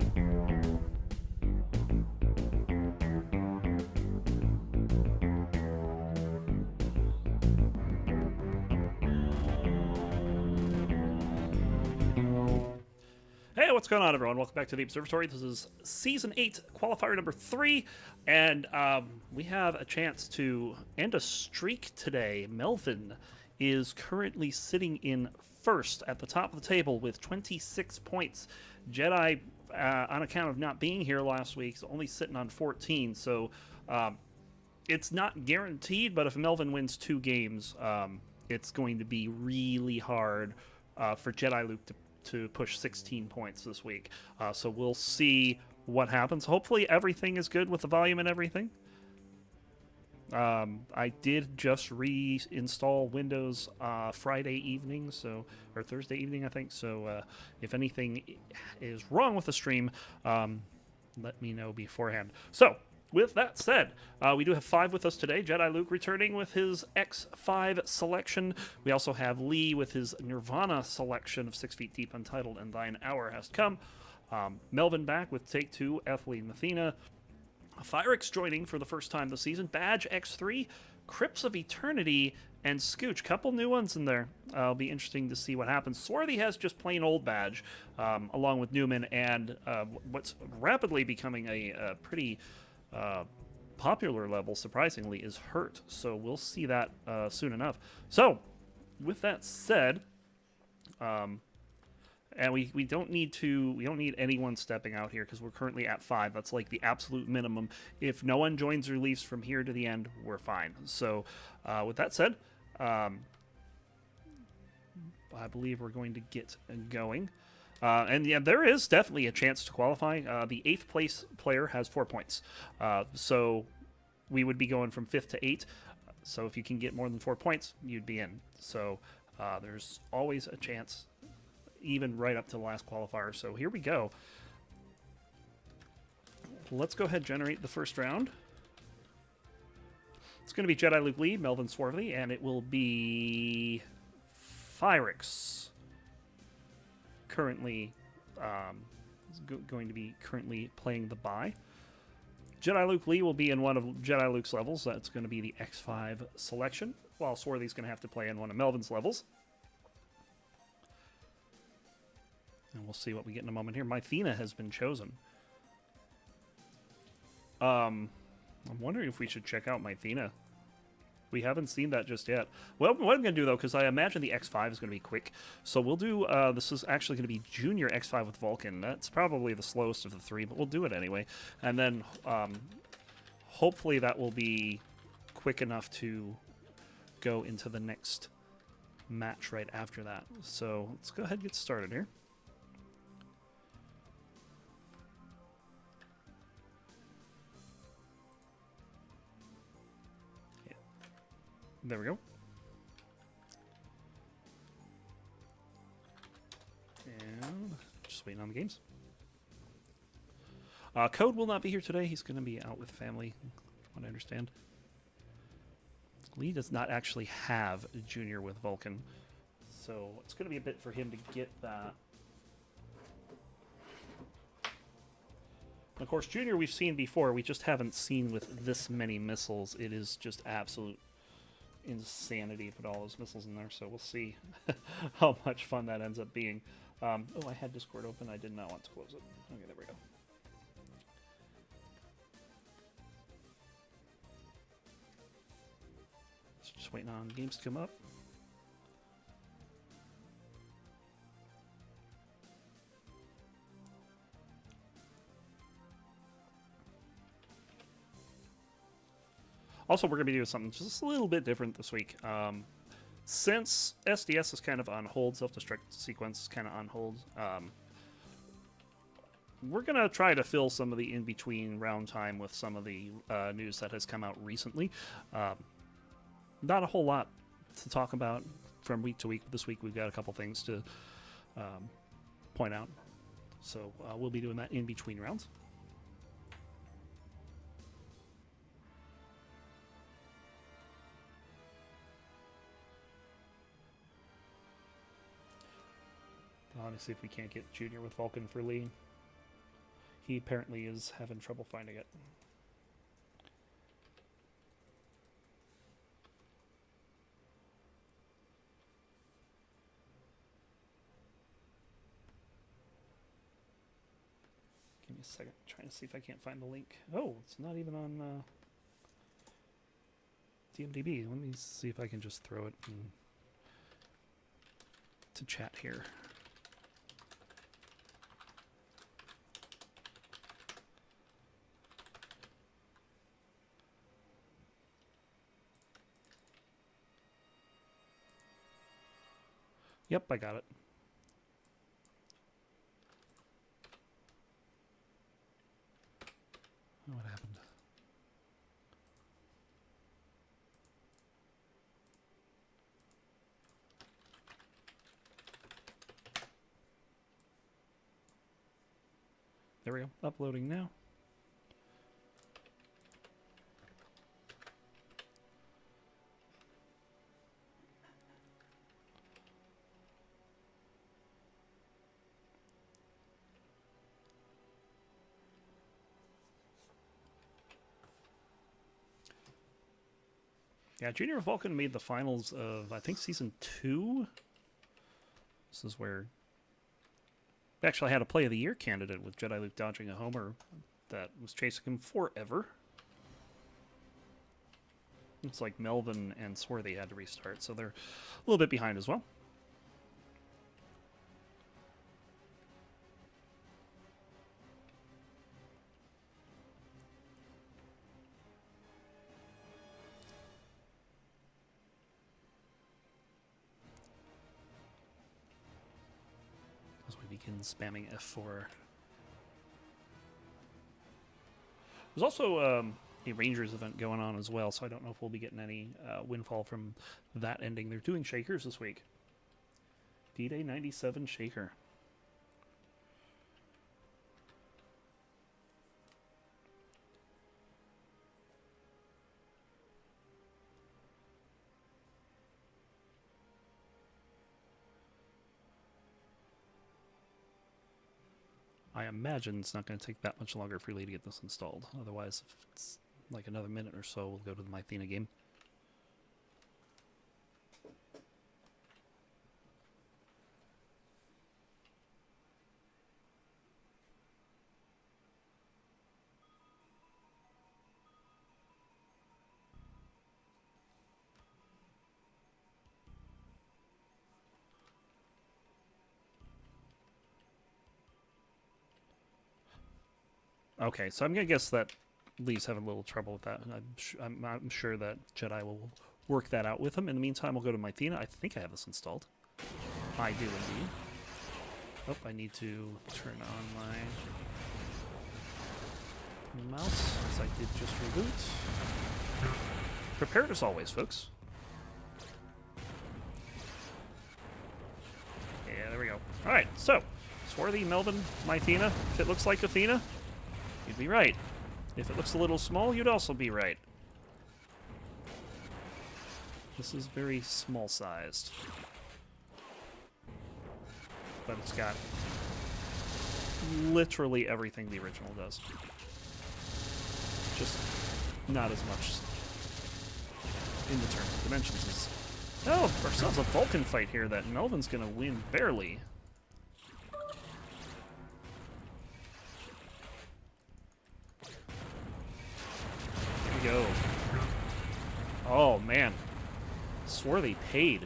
Hey, what's going on, everyone? Welcome back to the Observatory. This is Season 8, Qualifier number 3, and we have a chance to end a streak today. Melvin is currently sitting in first at the top of the table with 26 points. Jedi, on account of not being here last week, is only sitting on 14, so it's not guaranteed, but if Melvin wins 2 games, it's going to be really hard for Jediluke to push 16 points this week. So we'll see what happens. Hopefully everything is good with the volume and everything. I did just reinstall Windows Friday evening, or Thursday evening, I think. So if anything is wrong with the stream, let me know beforehand. So with that said, we do have 5 with us today. Jediluke returning with his X5 selection. We also have Lee with his Nirvana selection of 6 Feet Deep Untitled and Thine Hour Has Come. Melvin back with Take 2, Ethylene Mathena. Fyrix joining for the first time this season. Badge X3, Crypts of Eternity, and Scooch. Couple new ones in there. It'll be interesting to see what happens. Swarthy has just plain old Badge, along with Newman, and what's rapidly becoming a pretty popular level, surprisingly, is Hurt. So we'll see that soon enough. So, with that said, and we don't need anyone stepping out here because we're currently at 5. That's like the absolute minimum. If no one joins or leaves from here to the end, we're fine. So, with that said, I believe we're going to get going. And yeah, there is definitely a chance to qualify. The 8th place player has 4 points. So we would be going from 5th to 8th. So if you can get more than 4 points, you'd be in. So there's always a chance, even right up to the last qualifier. So here we go. Let's go ahead and generate the first round. It's going to be Jediluke lead, Melvin Swarthy, and it will be Fyrix. Currently going to be playing the bye. Jediluke Lee will be in one of Jediluke's levels. That's going to be the X5 selection, while Swarthy's going to have to play in one of Melvin's levels. And we'll see what we get in a moment here. Mythena has been chosen. I'm wondering if we should check out Mythena. We haven't seen that just yet. Well, what I'm going to do, though, because I imagine the X5 is going to be quick, so we'll do, this is actually going to be Junior X5 with Vulcan. That's probably the slowest of the 3, but we'll do it anyway. And then, hopefully that will be quick enough to go into the next match right after that. So let's go ahead and get started here. There we go. And just waiting on the games. Code will not be here today. He's going to be out with family, from what I understand. Lee does not actually have Junior with Vulcan, so it's going to be a bit for him to get that. Of course, Junior we've seen before. We just haven't seen with this many missiles. It is just absolute insanity to put all those missiles in there, so we'll see how much fun that ends up being. Oh, I had Discord open. I did not want to close it. Okay, there we go. So just waiting on games to come up. Also, we're going to be doing something just a little bit different this week. Since SDS is kind of on hold, self-destruct sequence is kind of on hold, we're going to try to fill some of the in-between round time with some of the news that has come out recently. Not a whole lot to talk about from week to week. This week we've got a couple things to point out. So we'll be doing that in between rounds. Let me see if we can't get Junior with Vulcan for Lee. He apparently is having trouble finding it. Give me a second. I'm trying to see if I can't find the link. Oh, it's not even on DMDB. Let me see if I can just throw it to chat here. Yep, I got it. Oh, what happened? There we go. Uploading now. Yeah, Junior Vulcan made the finals of, I think, Season 2. This is where we actually had a Play of the Year candidate with Jediluke dodging a homer that was chasing him forever. Looks like Melvin and Swarthy had to restart, so they're a little bit behind as well. As we begin spamming F4. There's also a Rangers event going on as well, so I don't know if we'll be getting any windfall from that ending. They're doing Shakers this week. D-Day 97 Shaker. I imagine it's not going to take that much longer for Lee to get this installed. Otherwise, if it's like another minute or so, we'll go to the Mythena game. Okay, so I'm going to guess that Lee's having a little trouble with that. I'm sure that Jedi will work that out with him. In the meantime, we'll go to Mythena. I think I have this installed. I do indeed. Oh, I need to turn on my mouse, as I did just reboot. Prepared as always, folks. Yeah, there we go. Alright, so, Swarthy, Melvin, Mythena. If it looks like Athena, you'd be right. If it looks a little small, you'd also be right. This is very small-sized. But it's got literally everything the original does. Just not as much in the terms of dimensions as... Oh, ourselves a Vulcan fight here that Melvin's gonna win barely. Go. Oh man, Swarthy paid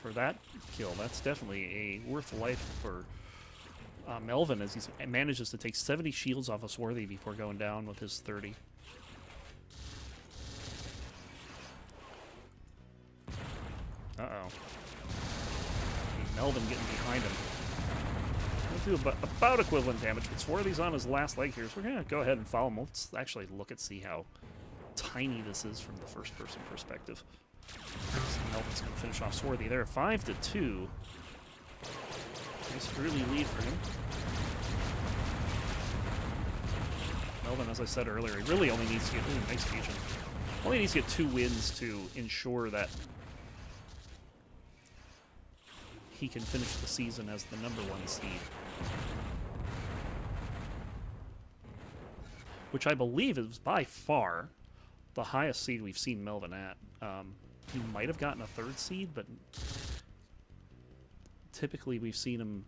for that kill. That's definitely a worth a life for Melvin, as he manages to take 70 shields off of Swarthy before going down with his 30. Uh-oh. Melvin getting behind him. We'll do about equivalent damage, but Swarthy's on his last leg here, so we're going to go ahead and follow him. Let's actually look and see how tiny this is from the first-person perspective. So Melvin's going to finish off Swarthy there. 5-2. Nice early lead for him. Melvin, as I said earlier, he really only needs to get... Ooh, nice fusion. Only needs to get 2 wins to ensure that he can finish the season as the #1 seed. which I believe is by far the highest seed we've seen Melvin at. He might have gotten a 3rd seed, but typically we've seen him,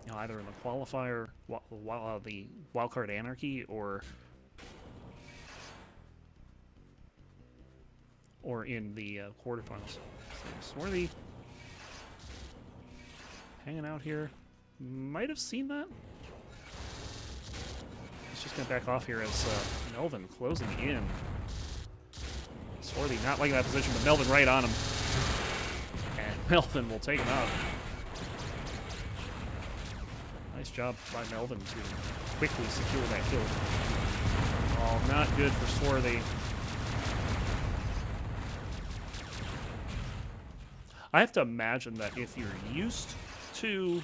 you know, either in the qualifier, the wildcard anarchy, or in the quarterfinals. So Swarthy hanging out here. Might have seen that. He's just going to back off here as Melvin closing in. Swarthy not liking that position, but Melvin right on him. And Melvin will take him out. Nice job by Melvin to quickly secure that kill. Oh, not good for Swarthy. I have to imagine that if you're used to...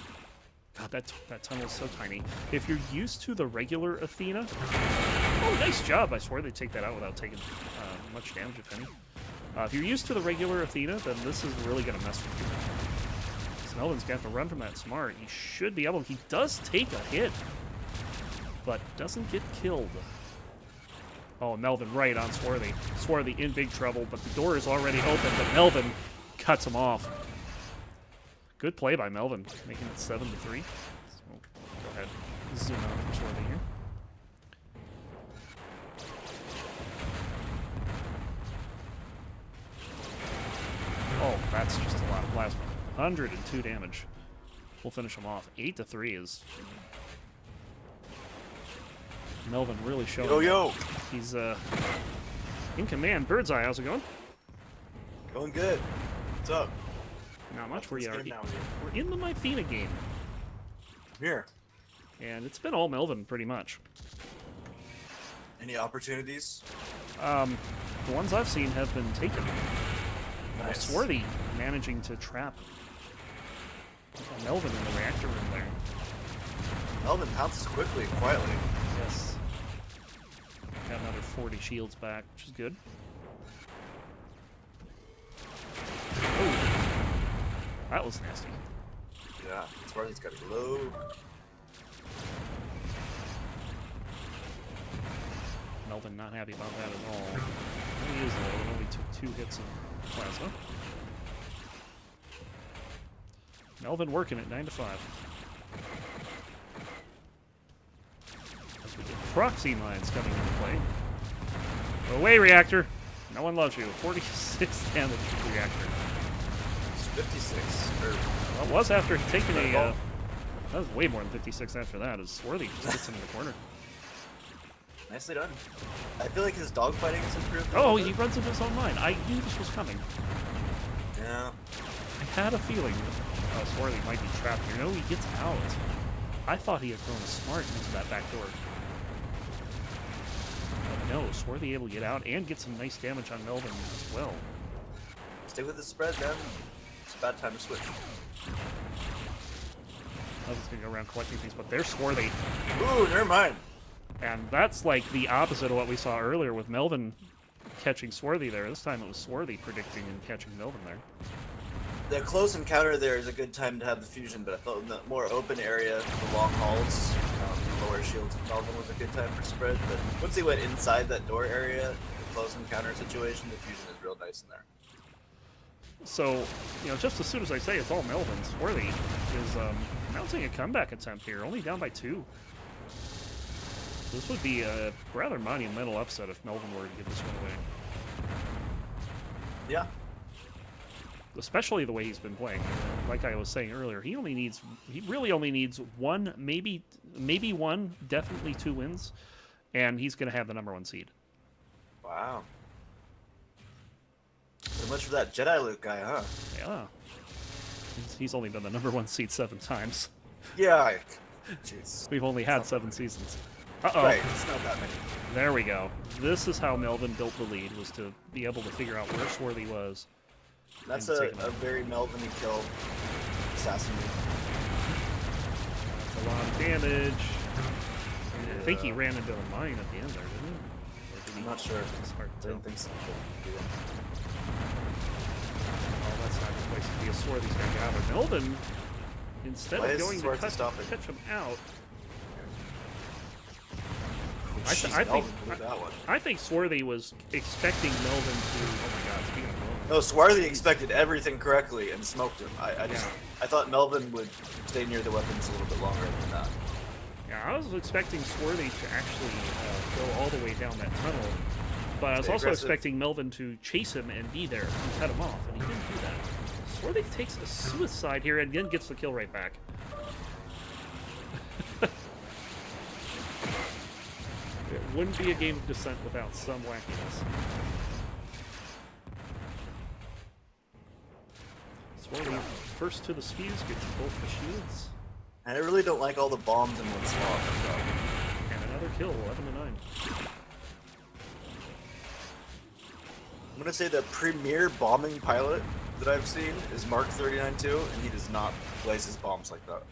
God, that tunnel is so tiny. If you're used to the regular Athena... Oh, nice job by Swarthy to take that out without taking much damage, if any. If you're used to the regular Athena, then this is really going to mess with you. So Melvin's going to have to run from that smart. He should be able... He does take a hit, but doesn't get killed. Oh, Melvin right on Swarthy. Swarthy in big trouble, but the door is already open, but Melvin cuts him off. Good play by Melvin, making it 7-3. So, go ahead, zoom out for Swarthy here. Oh, that's just a lot of plasma. 102 damage. We'll finish him off. 8-3 is... Melvin really showing Yo! He's in command. Birdseye, how's it going? Going good. What's up? Not much. Where you are? We're in the Mythena game. Here. And it's been all Melvin, pretty much. Any opportunities? The ones I've seen have been taken. Nice. Swarthy managing to trap Melvin in the reactor room there. Melvin pounces quickly and quietly. Yes. Got another 40 shields back, which is good. Oh, that was nasty. Yeah, Swarthy's got a glow. Melvin not happy about that at all. He is low. It only took 2 hits of plasma. Melvin working at 9-5. As we get proxy mines coming into play. Go away, reactor! No one loves you. 46 damage reactor. It's 56. Well, it was after taking a... that was way more than 56 after that, as Swarthy just gets him in the corner. Nicely done. I feel like his dogfighting has improved. Oh, he runs into his own mine. I knew this was coming. Yeah. I had a feeling that Swarthy might be trapped here. No, he gets out. I thought he had thrown a smart into that back door. But no, Swarthy able to get out and get some nice damage on Melvin as well. Stay with the spread, man. It's a bad time to switch. I was going to go around collecting things, but there's Swarthy. Ooh, never mind. And that's like the opposite of what we saw earlier with Melvin catching Swarthy there. This time it was Swarthy predicting and catching Melvin there. The close encounter there is a good time to have the fusion, but I felt in the more open area, the long halls, lower shields, Melvin was a good time for spread. But once he went inside that door area, the close encounter situation, the fusion is real nice in there. So, you know, just as soon as I say it's all Melvin, Swarthy is mounting a comeback attempt here, only down by 2. This would be a rather monumental upset if Melvin were to give this one away. Yeah. Especially the way he's been playing. Like I was saying earlier, he really only needs 1, maybe 1, definitely 2 wins, and he's going to have the #1 seed. Wow. So much for that Jediluke guy, huh? Yeah. He's only been the #1 seed 7 times. Yeah. Jeez. We've only had 7 seasons. Uh-oh. Right, it's not that many. There we go. This is how Melvin built the lead, was to be able to figure out where Swarthy was. That's a very Melvin-y kill. Assassin. That's a lot of damage. Yeah. I think he ran into a mine at the end there, didn't he? Or did he? I'm not sure. It's hard to I tell. don't think so. Oh, that's not a good place to be. A Swarthy's going to gather. Melvin, instead of going to catch him out... Jeez, Melvin blew that one. I think Swarthy was expecting Melvin to. Oh my God! Speaking of Melvin. No, Swarthy expected everything correctly and smoked him. I thought Melvin would stay near the weapons a little bit longer than that. Yeah, I was expecting Swarthy to actually go all the way down that tunnel, but I was also expecting Melvin to chase him and be there and cut him off, and he didn't do that. Swarthy takes a suicide here and again gets the kill right back. It wouldn't be a game of Descent without some wackiness. Swarthy first to the fuse, gets both the shields. And I really don't like all the bombs in one spot. And another kill, 11 to 9. I'm gonna say the premier bombing pilot that I've seen is Mark 39-2, and he does not place his bombs like that.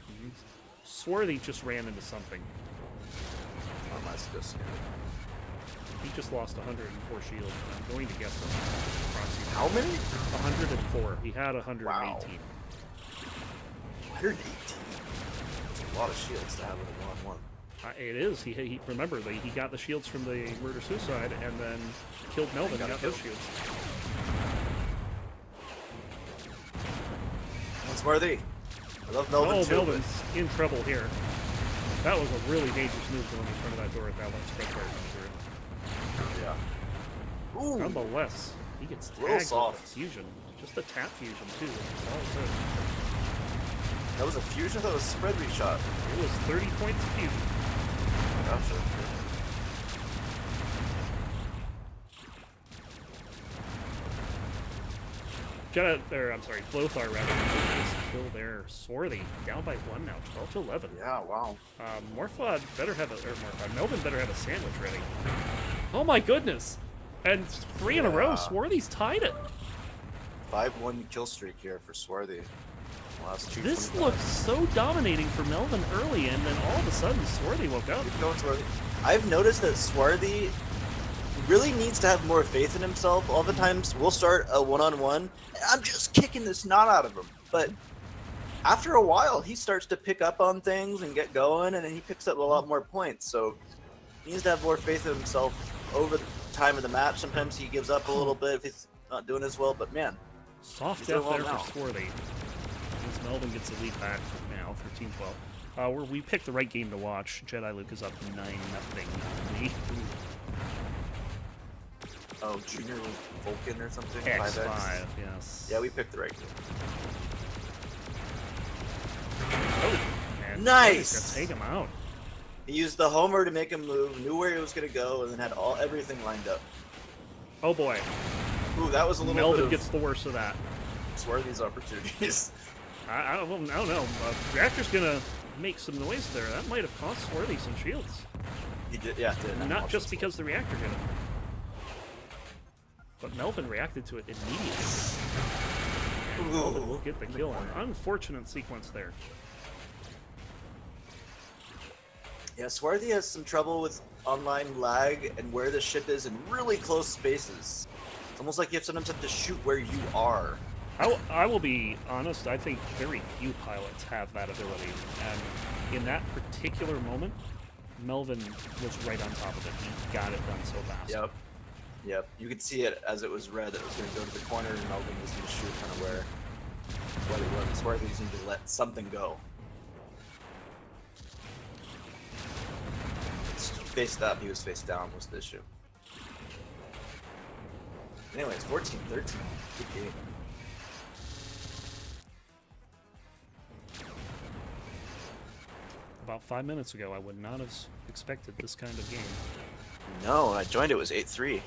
Swarthy just ran into something. He just lost 104 shields. I'm going to guess that's approximately. How many? 104. He had 118. Wow. 118? That's a lot of shields to have in a 1-1. It is. He remember that he got the shields from the murder-suicide and then killed Melvin and got those shields. That's worthy. I love Melvin too. Melvin's in trouble here. That was a really dangerous move going in front of that door at that one spread fire come through. Yeah. Ooh. Nonetheless, he gets tagged with a fusion. Just a tap fusion too. That's all it took. That was a fusion? I thought it was a spread reshot. It was 30 points of fusion. Gotcha. Flothar rather. Kill there. Swarthy down by 1 now, 12 to 11. Yeah, wow. Morphod better have Melvin better have a sandwich ready. Oh my goodness! And 3 in a row. Swarthy's tied it. 5-1 kill streak here for Swarthy. Last 2. This looked so dominating for Melvin early, and then all of a sudden Swarthy woke up. Keep going, Swarthy. I've noticed that Swarthy really needs to have more faith in himself. All the times we'll start a one-on-one, I'm just kicking the snot out of him. But after a while, he starts to pick up on things and get going, and then he picks up a lot more points. So he needs to have more faith in himself over the time of the match. Sometimes he gives up a little bit if he's not doing as well, but man. Soft death there for Swarthy. As Melvin gets the lead back now, 13-12. We picked the right game to watch. Jediluke is up 9-0. Oh, Junior Vulcan or something? X5, yes. Yeah, we picked the right game. Oh, and nice! Take him out. He used the homer to make him move, knew where he was going to go, and then had everything lined up. Oh boy. Ooh, that was a little Melvin bit gets the worst of that. Swarthy's opportunities. I don't know. Reactor's going to make some noise there. That might have cost Swarthy some shields. He did, yeah, it did. Not just because the reactor hit him. But Melvin reacted to it immediately. And Melvin will get the kill. An unfortunate sequence there. Yeah, Swarthy has some trouble with online lag and where the ship is in really close spaces. It's almost like you sometimes have to shoot where you are. I will be honest, I think very few pilots have that ability. And in that particular moment, Melvin was right on top of it. He got it done so fast. Yep. You could see it as it was red. It was going to go to the corner, and Melvin was going to shoot kind of where it was. Swarthy just needed to let something go. Faced up, he was face down was the issue. Anyways, 14-13. Good game. About 5 minutes ago, I would not have expected this kind of game. No, when I joined it was 8-3.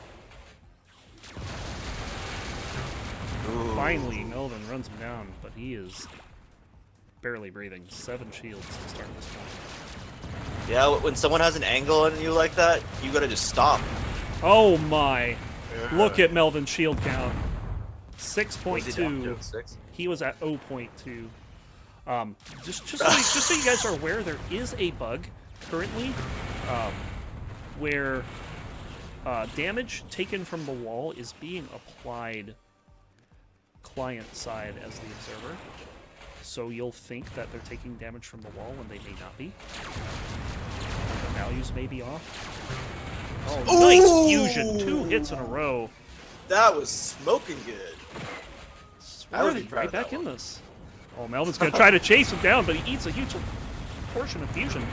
Finally, Melvin runs him down, but he is barely breathing. 7 shields to start this one. Yeah, when someone has an angle on you like that, you gotta just stop. Oh my! Yeah. Look at Melvin's shield count. 6.2. He was at 0.2. Just so you guys are aware, there is a bug currently where damage taken from the wall is being applied client side as the observer. So you'll think that they're taking damage from the wall when they may not be. The values may be off. Oh, nice fusion. 2 hits in a row. That was smoking good. I would be Swarthy proud right of that back in one. this. Oh, Melvin's going to try to chase him down, but he eats a huge portion of fusion.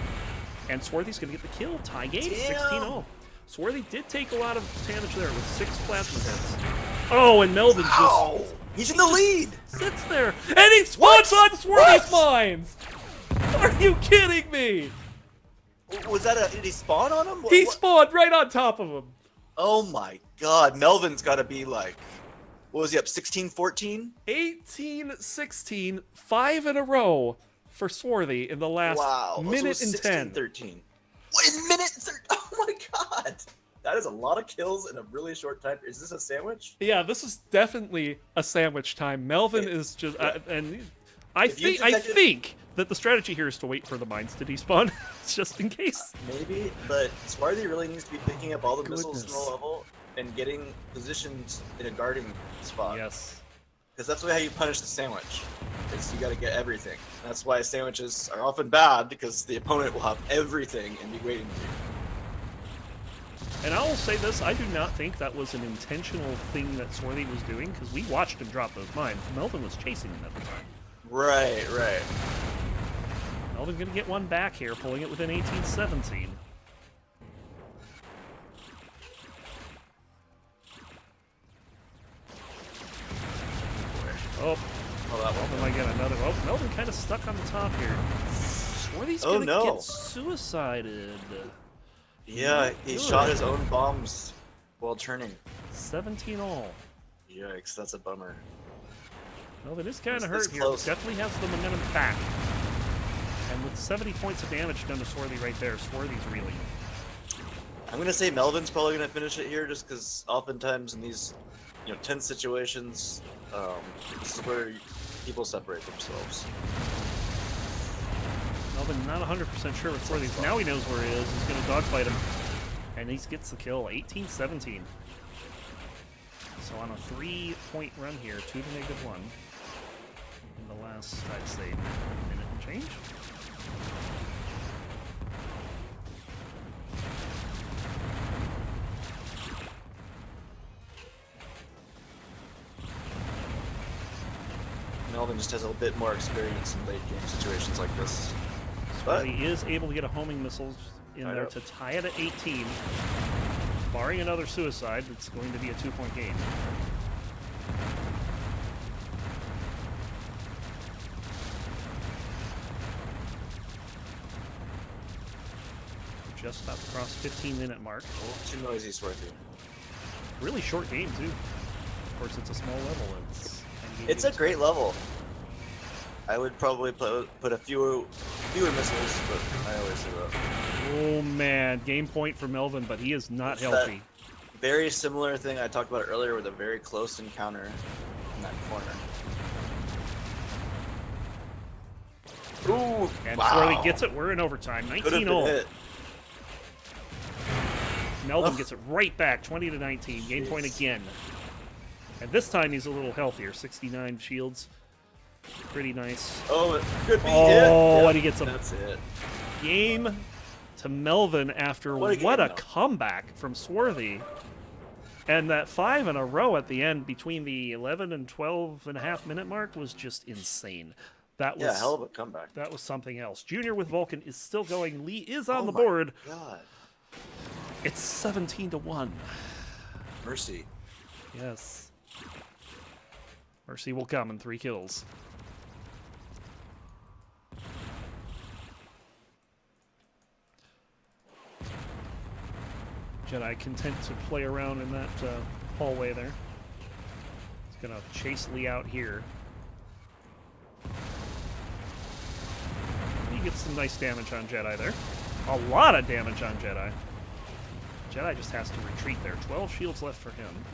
And Swarthy's going to get the kill. Tie game, 16-0. Swarthy did take a lot of damage there with 6 plasma hits. Oh, and Melvin just... He's in the lead! Sits there, and he spawns on Swarthy's mines! Are you kidding me? Was that did he spawn on him? He spawned right on top of him. Oh my god, Melvin's gotta be like, what was he up, 16-14? 18-16, 5 in a row for Swarthy in the last minute and 10. 13. In minute 13, oh my god! That is a lot of kills in a really short time. Is this a sandwich? Yeah, this is definitely a sandwich time. Melvin is just, and I think that the strategy here is to wait for the mines to despawn, just in case. Maybe, but Swarthy really needs to be picking up all the missiles in low level and getting positioned in a guarding spot. Yes. Because that's how you punish the sandwich. Is you got to get everything. That's why sandwiches are often bad, because the opponent will have everything and be waiting for you. And I will say this, I do not think that was an intentional thing that Swarthy was doing, because we watched him drop those mines. Melvin was chasing him at the time. Right. Melvin gonna get one back here, pulling it within 18-17. Oh, that Melvin might get another. Oh, Melvin kind of stuck on the top here. Swarthy's gonna get suicided. Yeah, he shot his own bombs while turning. 17-all. Yikes, that's a bummer. Melvin is kind of hurt here. Close. Definitely has the momentum back. And with 70 points of damage done to Swarthy right there, Swarthy's reeling. I'm going to say Melvin's probably going to finish it here, just because oftentimes in these tense situations, this is where people separate themselves. Melvin not 100% sure what Swarthy is. Now he knows where he is. He's going to dogfight him. And he gets the kill. 18-17. So on a 3-point run here, 2 to -1. In the last, I'd say, minute and change. Melvin just has a bit more experience in late game situations like this. But he is able to get a homing missile in there to tie it at 18. Barring another suicide, it's going to be a 2-point game. We're just about to cross 15-minute mark. Too noisy, Swarthy. Really short game, too. Of course, it's a small level. It's a great level. I would probably put a fewer missiles, but I always do that. Oh man, game point for Melvin, but he is not healthy. Very similar thing I talked about earlier with a very close encounter in that corner. Ooh, and Swarthy gets it. We're in overtime. 19-all. Melvin gets it right back, 20-19. Game point again. And this time he's a little healthier. 69 shields. Pretty nice. Oh, it could be it. Oh, and he gets a That's it. game to Melvin after what a comeback from Swarthy. And that 5 in a row at the end between the 11 and 12.5 minute mark was just insane. That was hell of a comeback. That was something else. Junior with Vulcan is still going. Lee is on the board. God. It's 17-1. Mercy. Yes. Mercy will come in 3 kills. Jedi content to play around in that hallway there. He's going to chase Lee out here. He gets some nice damage on Jedi there. A lot of damage on Jedi. Jedi just has to retreat there. 12 shields left for him.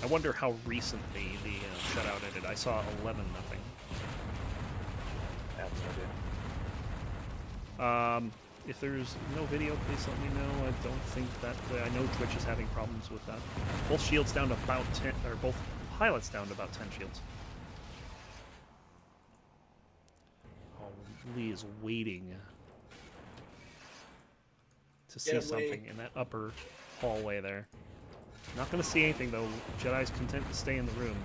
I wonder how recently the shutout ended. I saw 11-0. If there's no video, please let me know. I don't think that I know Twitch is having problems with that. Both shields down to about 10, or both pilots down to about 10 shields. Oh, Lee is waiting to see Get him, something Lee. in that upper hallway there. Not going to see anything, though. Jedi's content to stay in the room.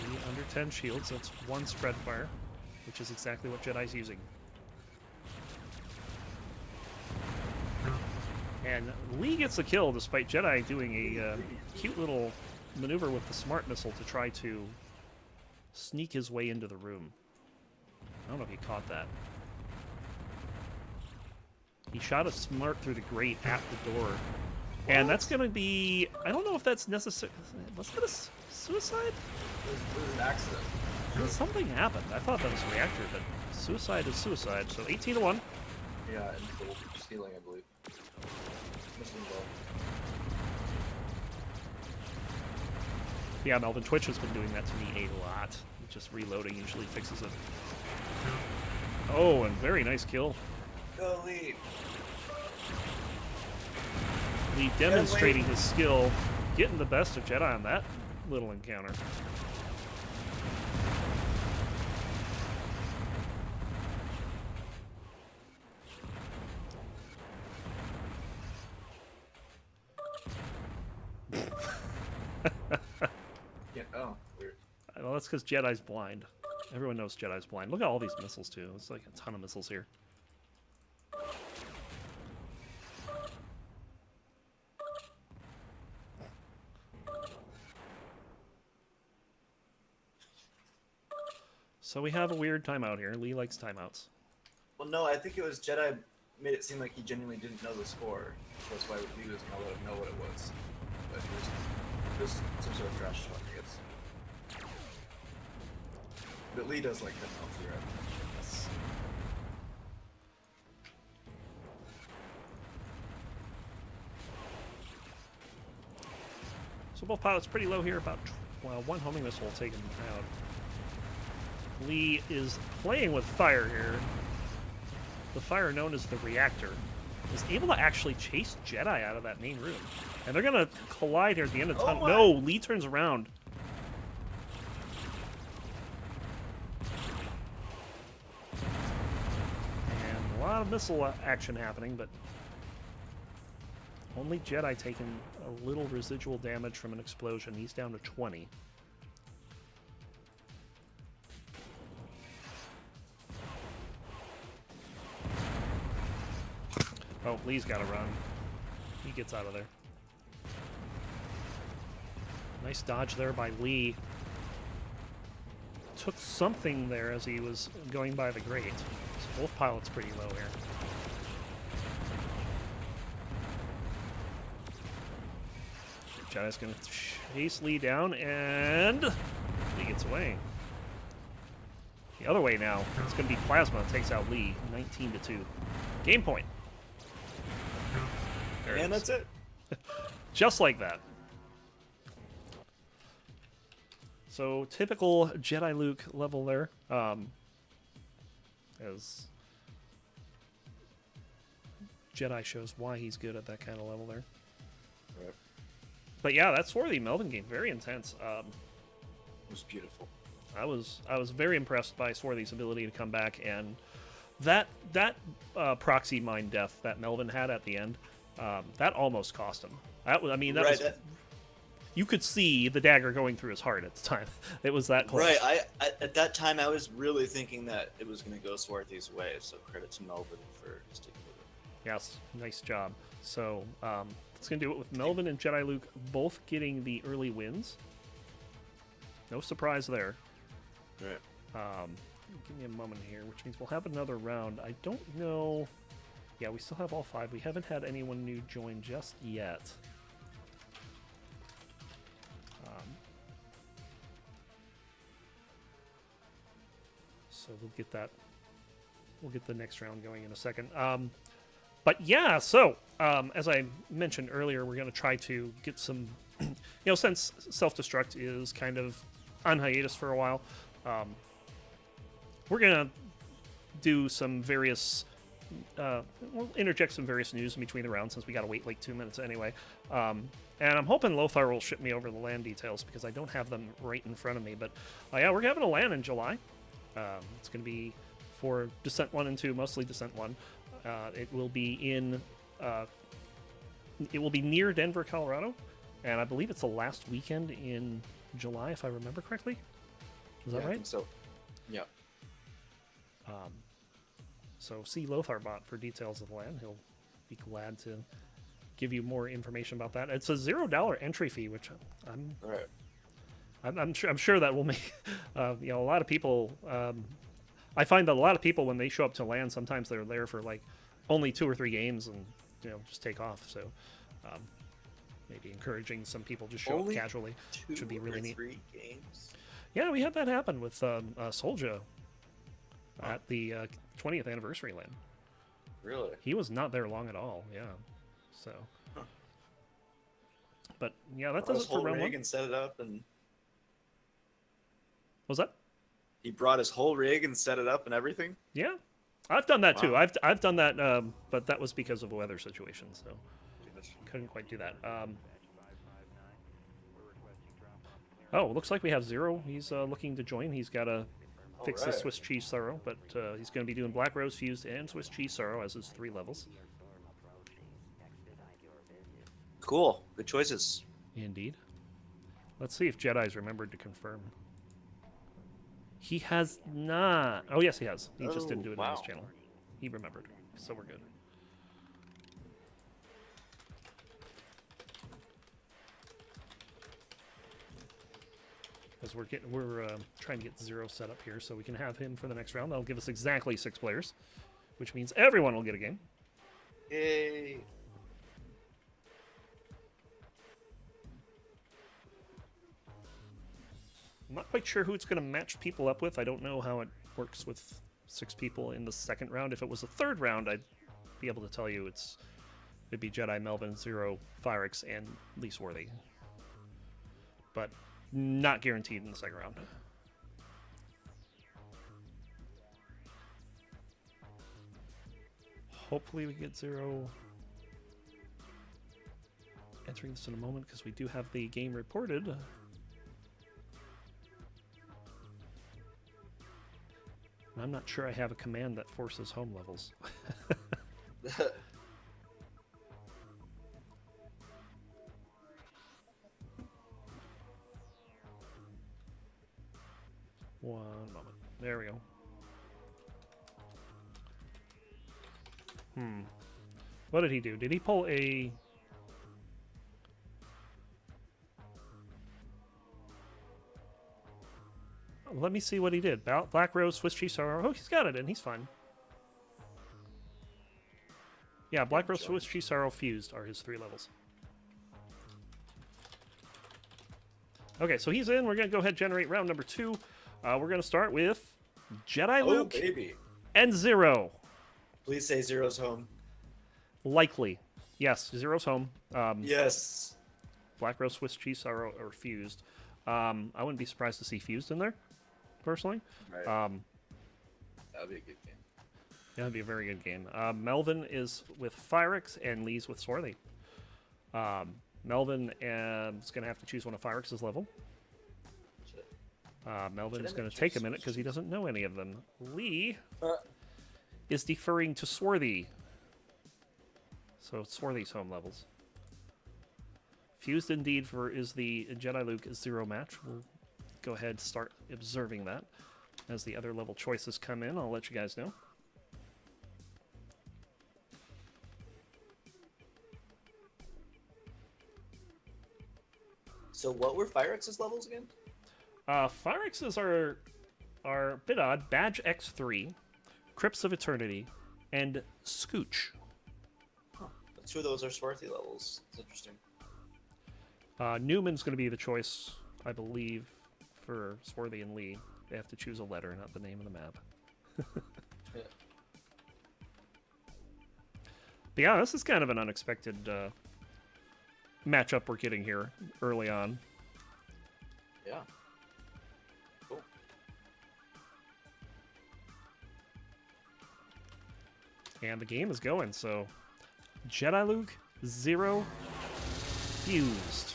Lee under 10 shields. That's 1 spread fire, which is exactly what Jedi's using. And Lee gets the kill despite Jedi doing a cute little maneuver with the smart missile to try to sneak his way into the room. I don't know if he caught that. He shot a smart through the grate at the door. And that's going to be... I don't know if that's necessary. Was that a suicide? It was an accident. Something happened. I thought that was a reactor, but suicide is suicide. So 18-1. Yeah, and the ceiling, I believe. Missing ball. Yeah, Melvin, Twitch has been doing that to me a lot. Just reloading usually fixes it. Oh, and very nice kill. Go Lee. Lee demonstrating his skill, getting the best of Jedi on that little encounter. Yeah, oh, weird. Well, that's because Jedi's blind. Everyone knows Jedi's blind. Look at all these missiles, too. It's like a ton of missiles here. So we have a weird timeout here. Lee likes timeouts. Well, no, I think it was Jedi made it seem like he genuinely didn't know the score. So that's why Lee was gonna let him know what it was. But it was some sort of trash talk, I guess. But Lee does like that penalty, right? Yes. So both pilots pretty low here. About well, 1 homing missile will take him out. Lee is playing with fire here. The fire known as the reactor is able to actually chase Jedi out of that main room. And they're going to collide here at the end of the tunnel. No, Lee turns around. And a lot of missile action happening, but only Jedi taking a little residual damage from an explosion. He's down to 20. Oh, Lee's got to run. He gets out of there. Nice dodge there by Lee. Took something there as he was going by the grate. So both pilots pretty low here. Jedi's going to chase Lee down, and Lee gets away. The other way now. It's going to be Plasma that takes out Lee, 19-2. Game point. And that's it. Just like that. So typical Jediluke level there. As Jedi shows why he's good at that kind of level there. Right. But yeah, that Swarthy Melvin game, very intense. It was beautiful. I was very impressed by Swarthy's ability to come back, and that proxy mind death that Melvin had at the end, that almost cost him. That was, I mean, that right, was. You could see the dagger going through his heart at the time. It was that close. Right. I at that time I was really thinking that it was going to go Swarthy's way. So credit to Melvin for sticking with it. Yes, nice job. So it's going to do it with Melvin and Jediluke both getting the early wins. No surprise there. Right. Give me a moment here, which means we'll have another round. I don't know. Yeah, we still have all 5. We haven't had anyone new join just yet. So we'll get that. We'll get the next round going in a second. But yeah, so as I mentioned earlier, we're going to try to get some, since self-destruct is kind of on hiatus for a while, we're going to do some various we'll interject some various news in between the rounds since we got to wait like 2 minutes anyway. And I'm hoping Lothar will ship me over the LAN details because I don't have them right in front of me. But yeah, we're having a LAN in July. It's going to be for Descent 1 and 2, mostly Descent 1. It will be in... it will be near Denver, Colorado. And I believe it's the last weekend in July, if I remember correctly. Is that right? I think so. Yeah. So see Lothar bot for details of the LAN. He'll be glad to give you more information about that. It's a $0 entry fee, which All right. I'm sure that will make a lot of people. I find that a lot of people when they show up to LAN, sometimes they're there for like only 2 or 3 games and just take off. So maybe encouraging some people just show up casually, which would be really neat. 3 games. Yeah, we had that happen with Solja at the 20th anniversary LAN. Really? He was not there long at all. Yeah. So. Huh. But yeah, that does it for round 1. And set it up and. Was that? He brought his whole rig and set it up and everything. Yeah, I've done that too. Wow. I've done that, but that was because of a weather situation, so couldn't quite do that. Oh, looks like we have Zero. He's looking to join. He's got to fix the Swiss cheese sorrow, but he's going to be doing Black Rose Fused and Swiss cheese sorrow as his 3 levels. Cool. Good choices. Indeed. Let's see if Jedi's remembered to confirm. He has not. Oh, yes, he has. He just didn't do it on his channel. He remembered, so we're good. Because we're trying to get Zero set up here so we can have him for the next round. That'll give us exactly 6 players, which means everyone will get a game. Yay. I'm not quite sure who it's going to match people up with. I don't know how it works with 6 people in the second round. If it was a third round, I'd be able to tell you it'd be Jedi, Melvin, Zero, Firix, and Lee Swarthy. But not guaranteed in the second round. Hopefully we get Zero entering this in a moment because we do have the game reported. I'm not sure I have a command that forces home levels. One moment. There we go. What did he do? Did he pull a... Let me see what he did. Black Rose, Swiss cheese sorrow. Oh, he's got it in. He's fine. Yeah, Black Rose, Swiss cheese sorrow fused are his 3 levels. Okay, so he's in. We're going to go ahead and generate round number 2. We're going to start with Jediluke and Zero. Please say Zero's home. Likely. Yes, Zero's home. Yes. Black Rose, Swiss cheese sorrow are fused. I wouldn't be surprised to see fused in there, personally. Right. That'd be a good game. Yeah, that'd be a very good game. Melvin is with Firix and Lee's with Swarthy. Melvin is going to have to choose one of Firix's level. Melvin is going to take a minute because he doesn't know any of them. Lee is deferring to Swarthy. So Swarthy's home levels. Fused indeed is the Jediluke Zero match. We'll go ahead and start observing that. As the other level choices come in, I'll let you guys know. So what were Firex's levels again? Firex's are a bit odd. Badge X3, Crypts of Eternity, and Scooch. Huh. 2 of those are Swarthy levels. It's interesting. Newman's going to be the choice, I believe, for Swarthy and Lee. They have to choose a letter, not the name of the map. Yeah. But yeah, this is kind of an unexpected matchup we're getting here early on. Yeah. Cool. And the game is going, so Jediluke, 0 fused.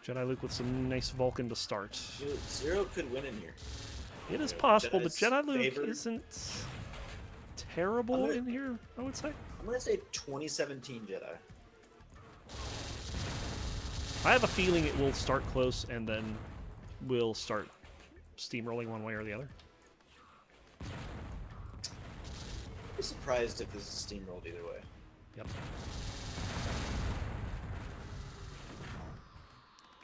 Jediluke with some nice Vulcan to start. Dude, 0 could win in here. It is possible, but Jedi's Jediluke favored. isn't terrible in here, I would say. I'm going to say 2017 Jedi. I have a feeling it will start close and then will start steamrolling one way or the other. I'd be surprised if this is steamrolled either way. Yep.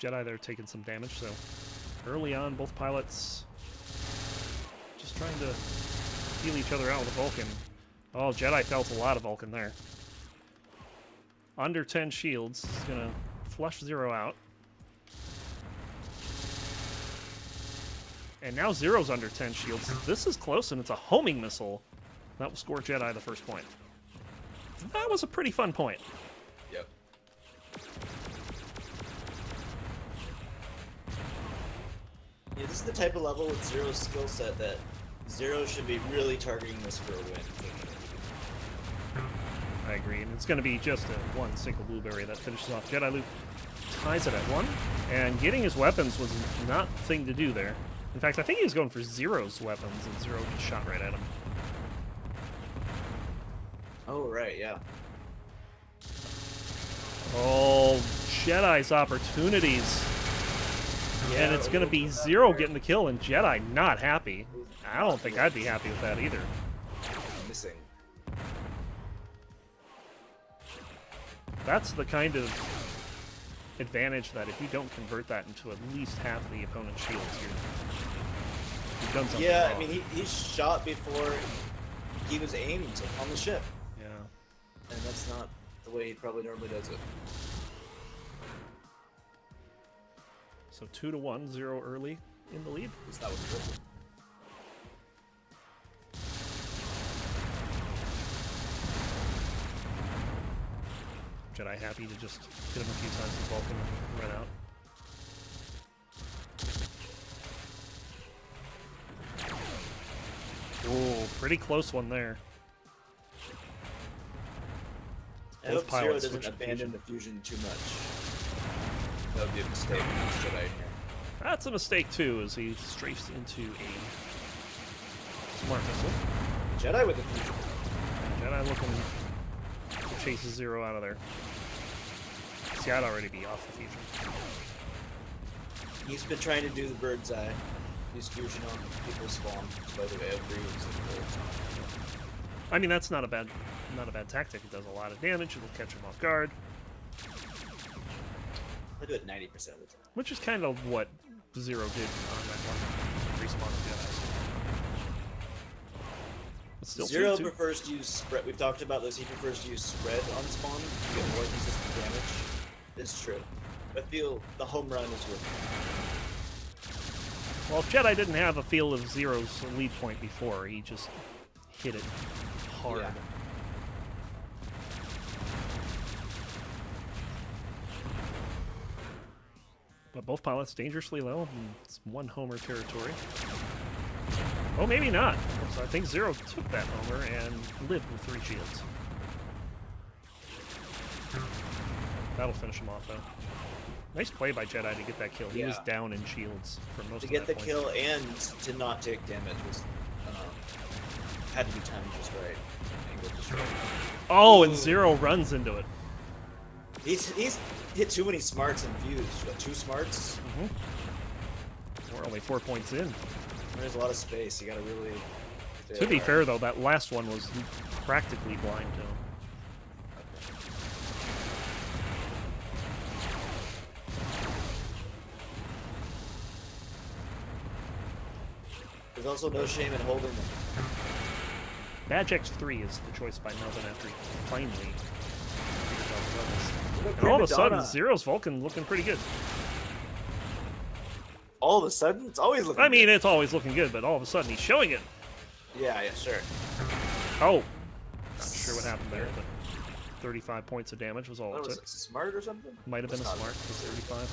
Jedi, they're taking some damage, so early on, both pilots just trying to heal each other out with a Vulcan. Oh, Jedi felt a lot of Vulcan there. Under 10 shields. He's going to flush 0 out. And now 0's under 10 shields. This is close, and it's a homing missile. That will score Jedi the first point. That was a pretty fun point. Yep. Yeah, this is the type of level with 0's skill set that 0 should be really targeting this for a win. I agree, and it's going to be just a one single blueberry that finishes off. Jediluke ties it at 1, and getting his weapons was not the thing to do there. In fact, I think he was going for 0's weapons, and 0 just shot right at him. Oh, right, yeah. Oh, Jedi's opportunities. Yeah, And it's going to be 0 getting the kill, and Jedi not happy. I don't think I'd be happy with that either. Missing. That's the kind of advantage that if you don't convert that into at least half the opponent's shields, you've done something Yeah, wrong. I mean, he shot before he was aimed on the ship. Yeah. And that's not the way he probably normally does it. So 2-1, 0 early in the lead. It's not what he did. Jedi happy to just hit him a few times with Vulcan and run out. Oh, pretty close one there. I hope Zero doesn't abandon the fusion too much. That would be a mistake with Jedi in here. That's a mistake too, as he strafes into a smart missile. Jedi with the fusion. Jedi looking to chase 0 out of there. See, I'd already be off the fusion. He's been trying to do the bird's eye. Use fusion on people's spawn. By the way, I agree with the I mean, that's not a bad tactic. It does a lot of damage. It'll catch him off guard, I do it 90% of the time. which is kind of what 0 did on that one respawn of Jedi. But still, 0 2-2. prefers to use spread. We've talked about this. He prefers to use spread on spawn to get more consistent damage. It's true. I feel the home run is worth it. Well, if Jedi didn't have a feel of 0's lead point before, he just hit it hard. Yeah. But both pilots dangerously low. And it's 1 homer territory. Oh, maybe not. So I think 0 took that homer and lived with 3 shields. That'll finish him off, though. Nice play by Jedi to get that kill. He was Yeah. down in shields for most To of get that the point. kill and to not take damage was had to be timed just right, angled just right. Oh, and Ooh. 0 runs into it. He's hit too many smarts and fused. What, 2 smarts? We're only 4 points in. There's a lot of space. You gotta really. To be fair, though, that last one was practically blind to him. There's also no shame in holding them. Badge X3 is the choice by Melvin after he finally figured out the levels. Look at And all of a sudden, Primadonna. 0's Vulcan looking pretty good. All of a sudden, it's always looking. I mean, good. it's always looking good, but all of a sudden he's showing it. Yeah, sure. Oh, not sure what happened there, but 35 points of damage was all What it was took. it? Smart or something? Might have been a It's not- smart, because 35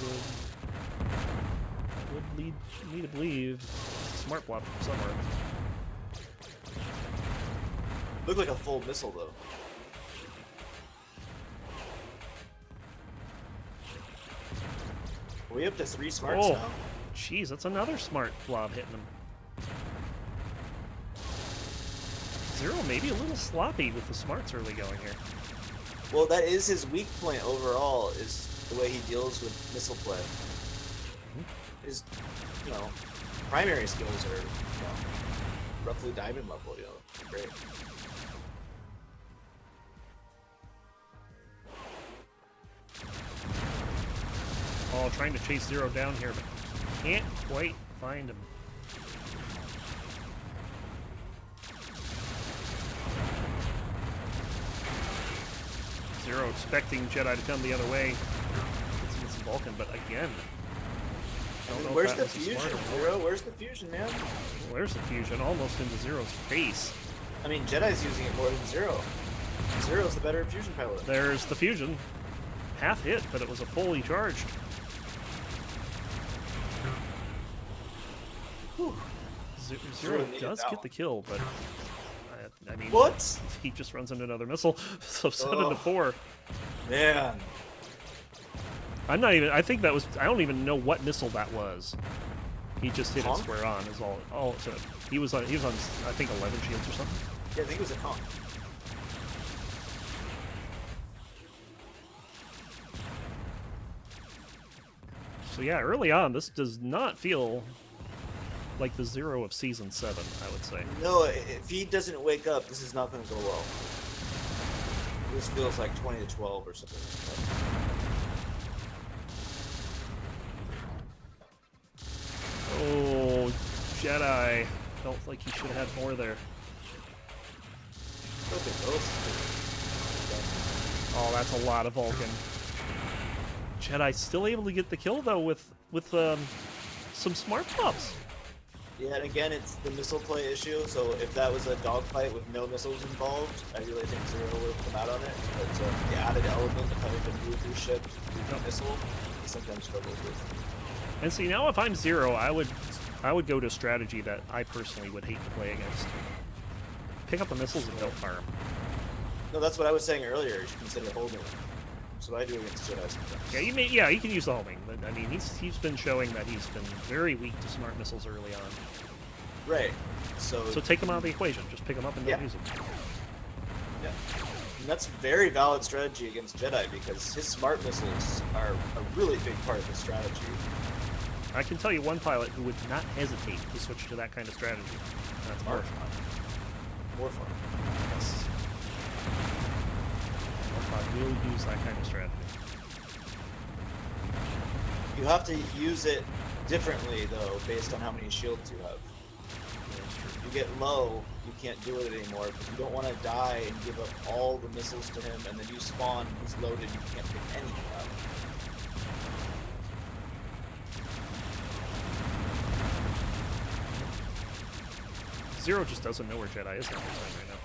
would lead me to believe it's a smart block from somewhere. Looked like a full missile though. Are we up to 3 smarts now? Jeez, that's another smart blob hitting him. Zero maybe a little sloppy with the smarts early going here. Well, that is his weak point overall, is the way he deals with missile play. His, primary skills are, roughly diamond level, great. Oh, trying to chase Zero down here, but can't quite find him. Zero expecting Jedi to come the other way. Gets him some Vulcan, but again. Where's the fusion, Zero? Where's the fusion, man? Where's the fusion? Almost into Zero's face. I mean, Jedi's using it more than Zero. Zero's the better fusion pilot. There's the fusion. Half hit, but it was a fully charged. Zero does get the kill, but I mean, what? He just runs into another missile, so 7-4. Man, I'm not even. I think that was. I don't even know what missile that was. He just hit it square on. Is all. So he was on. He was on. I think 11 shields or something. Yeah, I think it was a con. So yeah, early on, this does not feel like the Zero of Season 7, I would say. No, if he doesn't wake up, this is not going to go well. This feels like 20-12 or something like that. Oh, Jedi. Felt like he should have had more there. Oh, that's a lot of Vulcan. Jedi still able to get the kill, though, with some smart pops. Yeah, and again, it's the missile play issue, so if that was a dogfight with no missiles involved, I really think Zero would have come out on it. But the added element of having to move through ship through a missile, he sometimes struggles with. And see, now if I'm Zero, I would go to a strategy that I personally would hate to play against. Pick up the missiles and don't fire them. No, that's what I was saying earlier. You should consider holding them. That's what I do against Jedi sometimes. Yeah, you can use the homing, but I mean, he's been showing that he's been very weak to smart missiles early on. Right. So take them out of the equation. Just pick them up and don't use them. Yeah. And that's a very valid strategy against Jedi because his smart missiles are a really big part of his strategy. I can tell you one pilot who would not hesitate to switch to that kind of strategy. And that's Mark. More fun. Yes. I will use that kind of strategy. You have to use it differently, though, based on how many shields you have. If you get low, you can't do it anymore because you don't want to die and give up all the missiles to him, and then you spawn, he's loaded, you can't pick anything up. Zero just doesn't know where Jedi is half the time right now.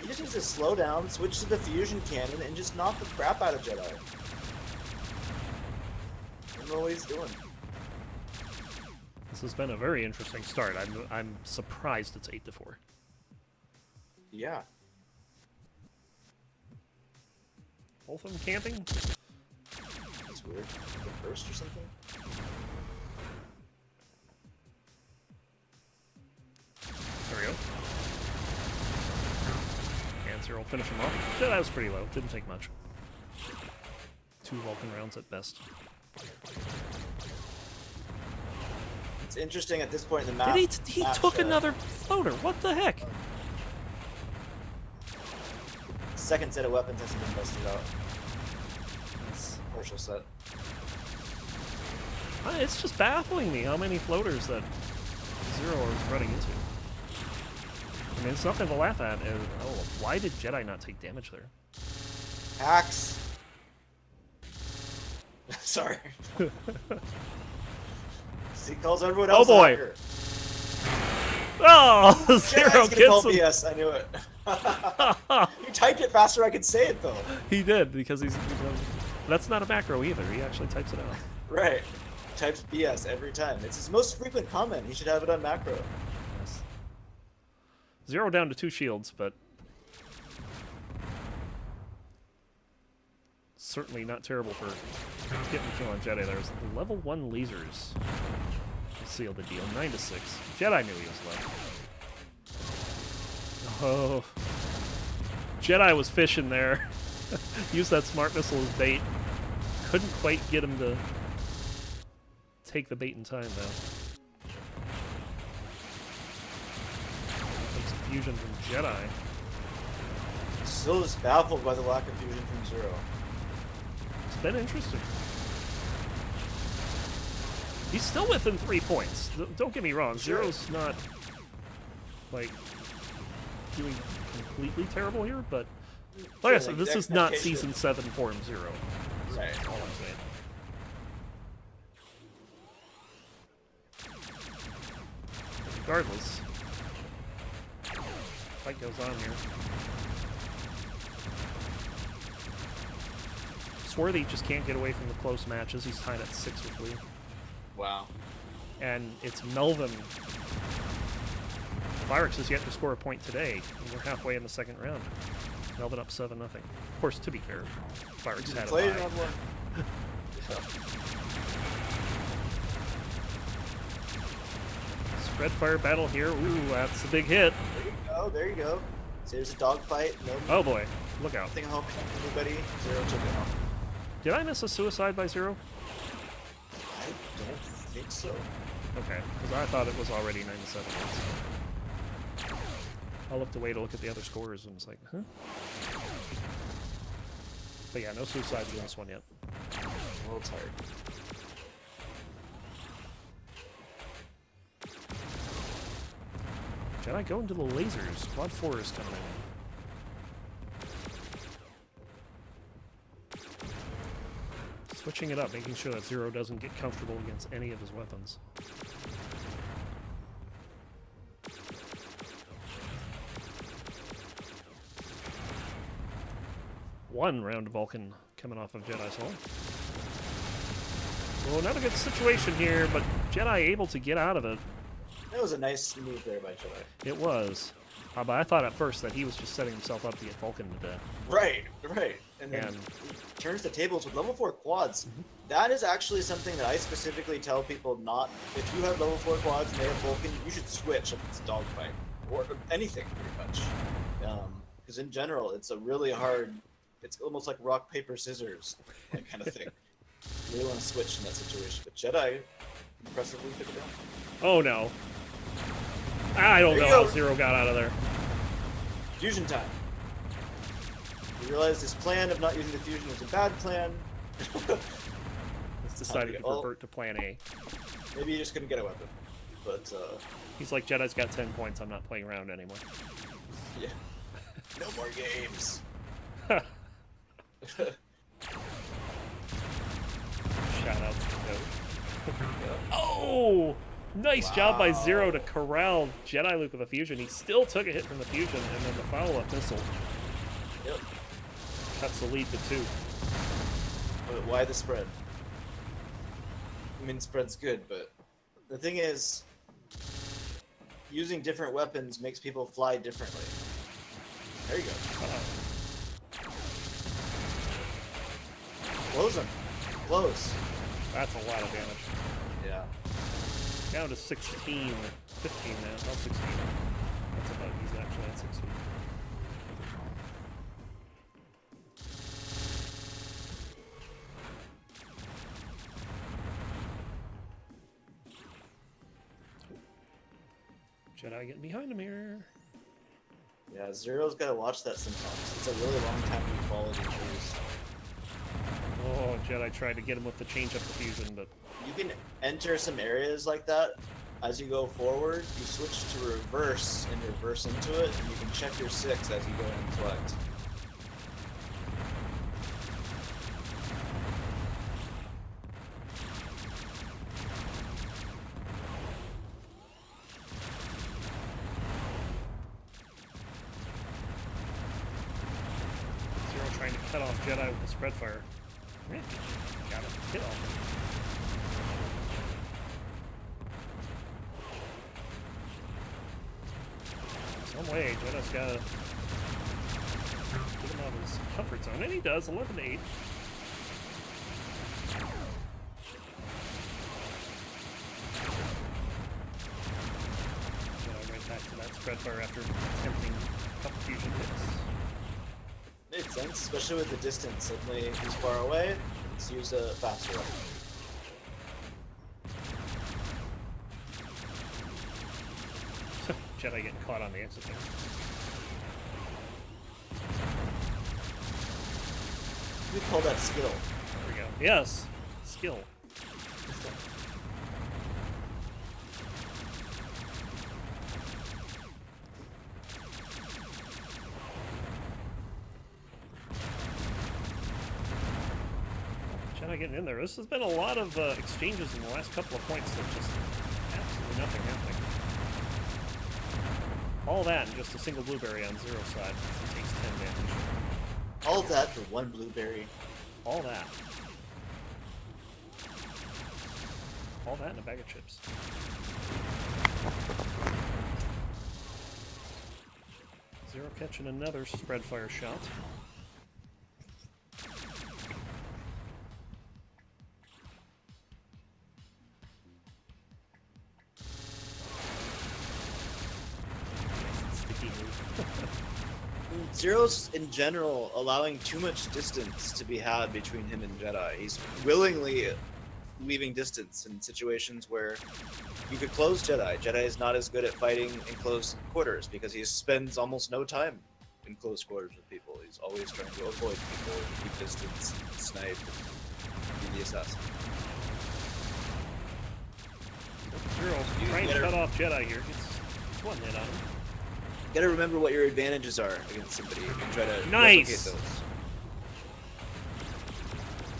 He just needs to slow down, switch to the fusion cannon, and just knock the crap out of Jedi. I don't know what he's doing. This has been a very interesting start. I'm surprised it's 8-4. Yeah. Both of them camping? That's weird. The burst or something? There we go. And Zero will finish him off. That was pretty low. Didn't take much. 2 Vulcan rounds at best. It's interesting at this point in the map. He took another floater. What the heck? Second set of weapons hasn't been busted out. Partial set. It's just baffling me how many floaters that Zero is running into. I mean, it's nothing to laugh at. Why did Jedi not take damage there? Hacks. Sorry. He calls everyone else. Oh boy! Hacker. Oh, Zero gets him. BS. I knew it. You typed it faster. I could say it though. He did because that's not a macro either. He actually types it out. Right. Types BS every time. It's his most frequent comment. He should have it on macro. Yes. Zero down to 2 shields, but certainly not terrible for getting the kill on Jedi. There's level 1 lasers. Seal the deal. 9 to 6. Jedi knew he was low. Oh. Jedi was fishing there. Used that smart missile as bait. Couldn't quite get him to take the bait in time, though. Comes some fusion from Jedi. Still just baffled by the lack of fusion from Zero. It's been interesting. He's still within 3 points. Don't get me wrong. Sure. Zero's not, like, doing completely terrible here, but like I said, this is not Season 7 Form Zero. Right. That's all I'm saying. Regardless, fight goes on here. Swarthy just can't get away from the close matches. He's tied at 6 with Lee. Wow. And it's Melvin. Vyrix has yet to score a point today, and we're halfway in the second round. Melvin up 7-0. Of course, to be fair, Vyrix had a bye. Round 1. Spread fire battle here. Ooh, that's a big hit. There you go. There you go. So there's a dogfight. No. Oh boy, look out. Nothing home. Anybody. Zero took it out. Did I miss a suicide by Zero? I don't think so. Okay, because I thought it was already 97. I looked away to look at the other scores and was like, huh? But yeah, no suicides in this one yet. I'm a little tired. Jedi go into the lasers. Squad 4 is coming in. Switching it up, making sure that Zero doesn't get comfortable against any of his weapons. One round of Vulcan coming off of Jedi's hull. Well, not a good situation here, but Jedi able to get out of it. That was a nice move there by Jedi. It was. But I thought at first that he was just setting himself up to get Vulcan to death. Right, right. And then he turns the tables with level 4 quads. That is actually something that I specifically tell people not. If you have level 4 quads and they have Vulcan, you should switch if it's a dogfight. Or anything, pretty much. Because in general, it's a really hard... It's almost like rock, paper, scissors, that kind of thing. You really want to switch in that situation. But Jedi impressively took it down. Oh no. I don't know how Zero got out of there. Fusion time. He realized his plan of not using the fusion was a bad plan. He's decided to revert to plan A. Maybe he just couldn't get a weapon. But, he's like, Jedi's got 10 points, I'm not playing around anymore. Yeah. No more games. Shout out to Code. Oh! Nice job by Zero to corral Jediluke with a fusion. He still took a hit from the fusion, and then the follow-up missile cuts the lead to 2. But why the spread? I mean, spread's good, but the thing is, using different weapons makes people fly differently. There you go. Close him. Close. That's a lot of damage. Yeah. Down to 16. 15 now. Not 16. That's about he's actually at 16. Jedi getting behind him here. Yeah, Zero's gotta watch that sometimes. It's a really long time to follow the trees. Oh, Jedi tried to get him with the change up the fusion, but... You can enter some areas like that. As you go forward, you switch to reverse and reverse into it, and you can check your 6 as you go and collect. Zero trying to cut off Jedi with the spread fire. Got him. Hit off. way. Jedi's got to get him out of his comfort zone. And he does, 11-8. Right back to that spread fire after attempting a couple fusion hits. Makes sense, especially with the distance. Suddenly he's far away, let's use a faster one. Jedi getting caught on the exit there. We call that skill. There we go. Yes, skill. Jedi getting in there. This has been a lot of exchanges in the last couple of points that just absolutely nothing happening. All that and just a single blueberry on Zero's side. It takes 10 damage. All that for one blueberry. All that. All that and a bag of chips. Zero catching another spread fire shot. Zero's, in general, allowing too much distance to be had between him and Jedi. He's willingly leaving distance in situations where you could close Jedi. Jedi is not as good at fighting in close quarters because he spends almost no time in close quarters with people. He's always trying to avoid people, keep distance, snipe, and be the assassin. Zero trying to cut off Jedi here. It's one hit on him. You gotta remember what your advantages are against somebody and try to nice. replicate those.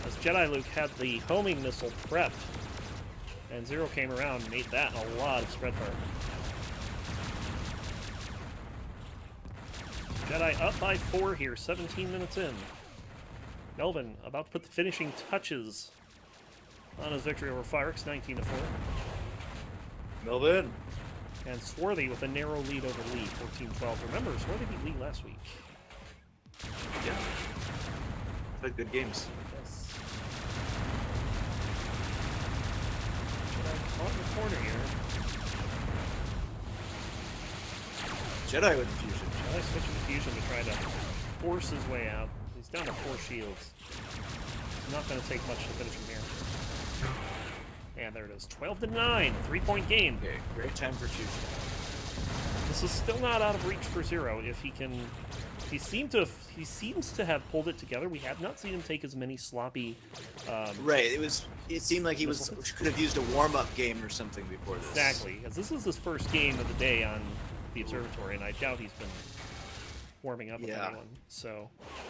As Jediluke had the homing missile prepped, and Zero came around and made that a lot of spread fire. Jedi up by 4 here, 17 minutes in. Melvin about to put the finishing touches on his victory over Firex, 19-4. Melvin! And Swarthy with a narrow lead over Lee, 14-12. Remember, Swarthy beat Lee last week. Yeah. Played good games. Yes. Jedi caught in the corner here. Jedi with the fusion. Jedi switching to fusion to try to force his way out. He's down to 4 shields. It's not going to take much to finish him here. And there it is, 12-9, 3-point game. Okay, great time for fusion. This is still not out of reach for Zero. If he can, he seems to have pulled it together. We have not seen him take as many sloppy. Right. It seemed like he could have used a warm-up game or something before this. Exactly, because this is his first game of the day on the Observatory, and I doubt he's been warming up with anyone. So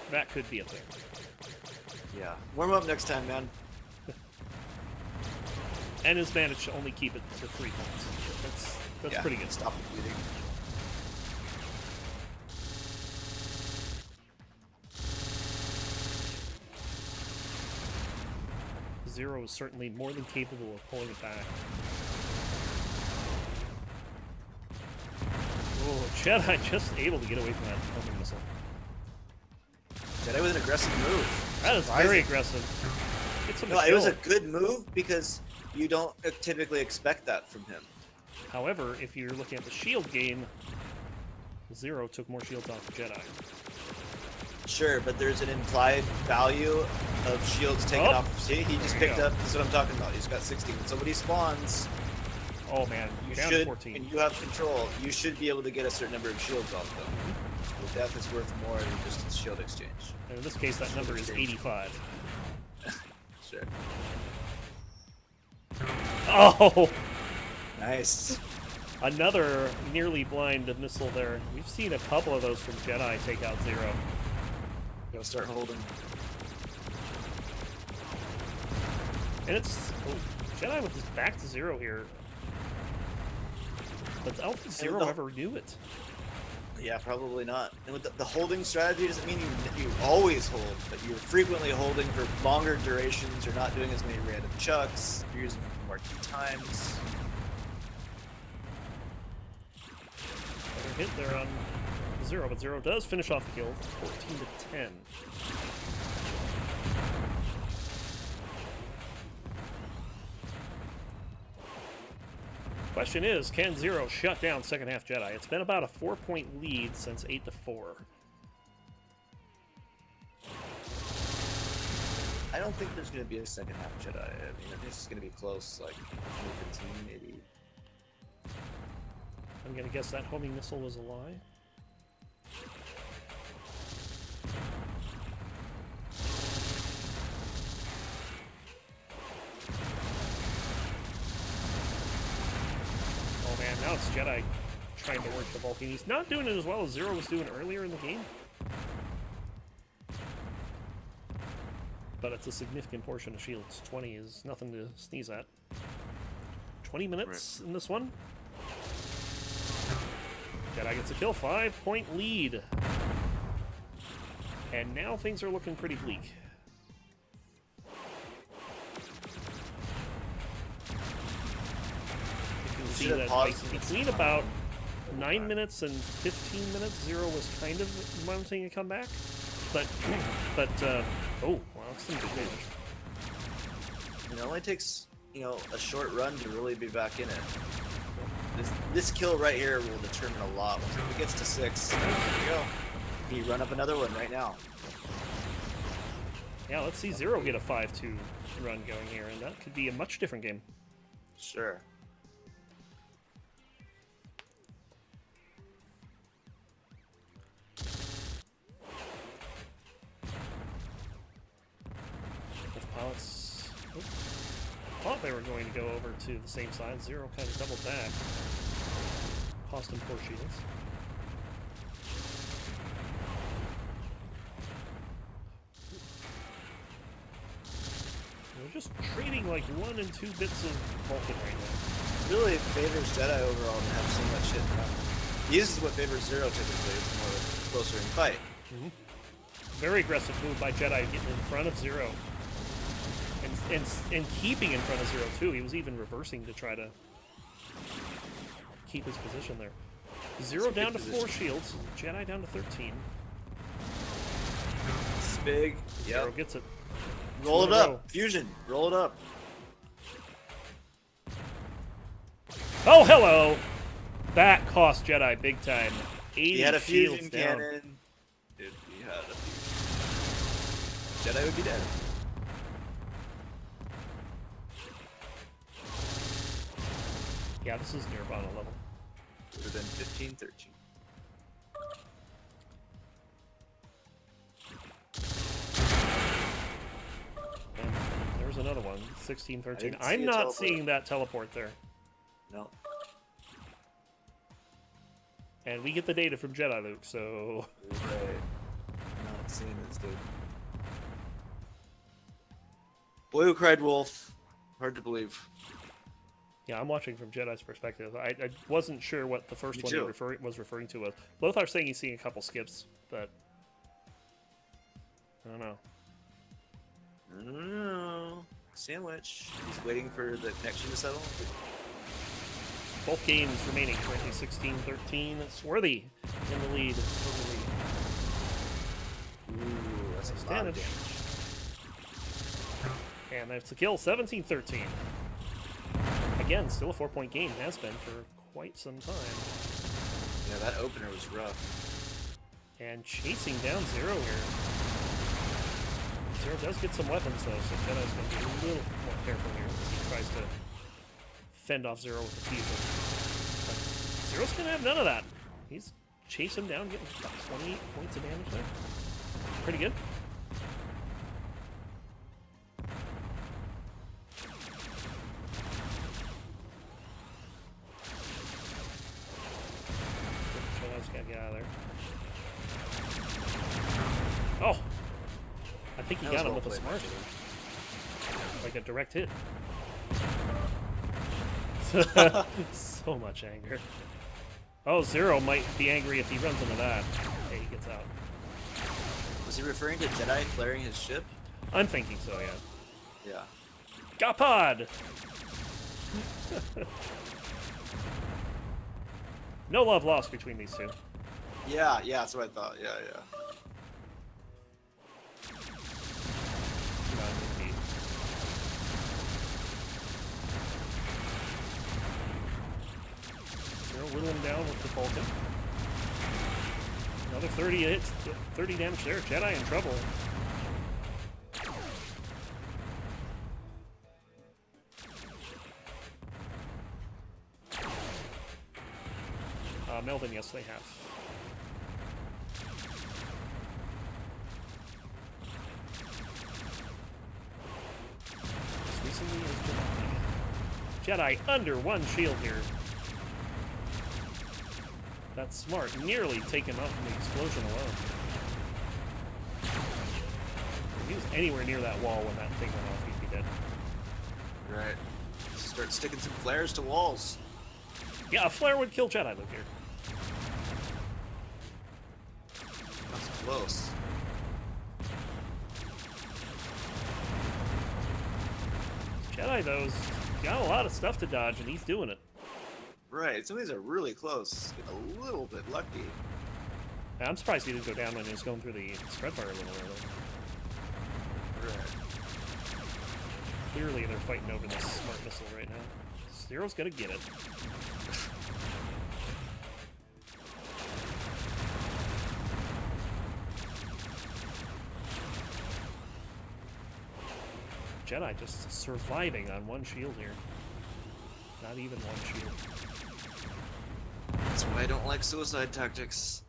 that could be a thing. Yeah. Warm up next time, man. And has managed to only keep it to 3 points. That's pretty good. Stop the bleeding. Zero is certainly more than capable of pulling it back. Oh, Jedi just able to get away from that homing missile. Jedi with an aggressive move. That is very aggressive. Gets him to No, it was a kill. good move because you don't typically expect that from him. However, if you're looking at the shield game, Zero took more shields off of Jedi. Sure, but there's an implied value of shields taken off. See, he just picked up. This is what I'm talking about. He's got 60. When somebody spawns, oh man, you down should, to 14. and you have control, you should be able to get a certain number of shields off them. So death is worth more than just a shield exchange. And in this case, that number is 85. Sure. Oh! Nice. Another nearly blind missile there. We've seen a couple of those from Jedi take out Zero. Gotta start holding. And it's Jedi with his back to Zero here. But I don't think Zero ever knew it. Yeah, probably not. And with the holding strategy doesn't mean you always hold, but you're frequently holding for longer durations. You're not doing as many random chucks. You're using them for more key times. hit there on Zero, but Zero does finish off the kill, 14 to 10. Question is, can Zero shut down second half Jedi? It's been about a 4-point lead since 8 to 4. I don't think there's going to be a second half Jedi. I mean, I think it's going to be close, like 15, maybe. I'm going to guess that homing missile was a lie. Oh man, now it's Jedi trying to work the Vulcan. He's not doing it as well as Zero was doing earlier in the game. But it's a significant portion of shields. 20 is nothing to sneeze at. 20 minutes in this one. Jedi gets a kill, 5-point lead. And now things are looking pretty bleak. You can see that like, between about 9 minutes and 15 minutes, Zero was kind of mounting a comeback. But oh, wow, that's some good damage. It only takes, you know, a short run to really be back in it. This kill right here will determine a lot. Once it gets to 6, there you go. You run up another one right now. Yeah, let's see Zero get a 5-2 run going here, and that could be a much different game. Sure. Both pilots thought they were going to go over to the same side. Zero kind of doubled back. Cost him 4 shields. We're just trading like 1 and 2 bits of Vulcan right now. Really favors Jedi overall to have so much hit. This is what favors Zero typically. It's more of a closer in fight. Very aggressive move by Jedi getting in front of Zero. And keeping in front of Zero too. He was even reversing to try to keep his position there. Zero down to 4 shields. Jedi down to 13. It's big. Zero gets it. Roll it up. Fusion. Roll it up. Oh, hello! That cost Jedi big time. 80 He had a shields fusion down. cannon. If he had a fusion, Jedi would be dead. Yeah, this is Nirvana level. Would have been 15, 13. And there's another one, 16, 13. didn't see I'm a not teleport. seeing that teleport there. No. And we get the data from Jediluke, so... Right. Not seeing this dude. Boy who cried wolf. Hard to believe. Yeah, I'm watching from Jedi's perspective. I wasn't sure what the first Me one too. he was referring to. Both are saying he's seeing a couple skips, but... I don't know. I don't know. Sandwich. He's waiting for the connection to settle. Both games remaining, currently 16-13. Swarthy in the lead. Ooh, that's a lot of damage. And that's the kill, 17-13. Again, still a 4-point game. Has been for quite some time. Yeah, that opener was rough. And chasing down Zero here. Zero does get some weapons, though, so Jedi's going to be a little more careful here as he tries to fend off Zero with the fusion. But Zero's going to have none of that. He's chasing him down, getting about 28 points of damage there. Pretty good. Jedi's got to get out of there. Oh! I think he got him with a smart move. Like a direct hit. So much anger. Oh, Zero might be angry if he runs into that. Okay, he gets out. Was he referring to Jedi flaring his ship? I'm thinking so, yeah. Yeah. Gapod! No love lost between these two. Yeah, that's what I thought. Yeah. Not indeed. Zero whittling down with the Falcon. Another 30 hits, 30 damage there. Jedi in trouble. Melvin, yes, they have. Just recently is Jedi. Jedi under one shield here. That's smart. Nearly taken off from the explosion alone. If he was anywhere near that wall when that thing went off, he'd be dead. Right. Start sticking some flares to walls. Yeah, a flare would kill Jediluke here. That's close. Jedi, though's got a lot of stuff to dodge, and he's doing it. Right, some of these are really close. Get a little bit lucky. I'm surprised he didn't go down when he was going through the spread fire a little early. Right. Clearly, they're fighting over this smart missile right now. Zero's gonna get it. Jedi just surviving on one shield here. Not even one shield. That's why I don't like suicide tactics.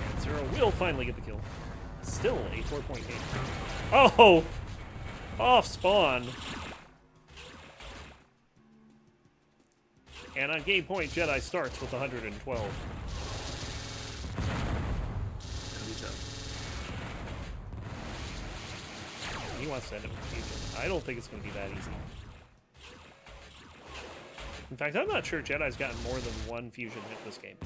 And Zero will finally get the kill. Still a 4-point game. Oh! Off spawn. And on game point, Jedi starts with 112. That'll be tough. He wants to end it with fusion. I don't think it's going to be that easy. In fact, I'm not sure Jedi's gotten more than one fusion hit this game.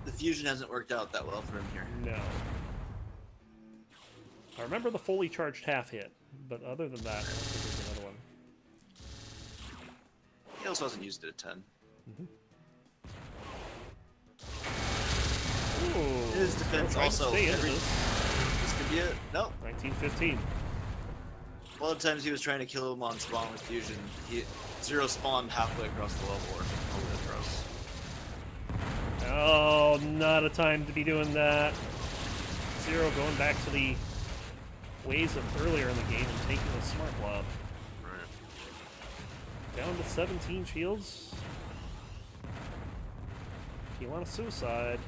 The fusion hasn't worked out that well for him here. No. I remember the fully charged half hit, but other than that, I don't think there's another one. He also hasn't used it at 10. Ooh, His defense also. This This could be it. No. 1915. A lot of times he was trying to kill him on spawn with fusion. Zero spawned halfway across the level or all the way across. Oh, not a time to be doing that. Zero going back to the ways of earlier in the game and taking a smart lob. Right. Down to 17 shields. If you want a suicide,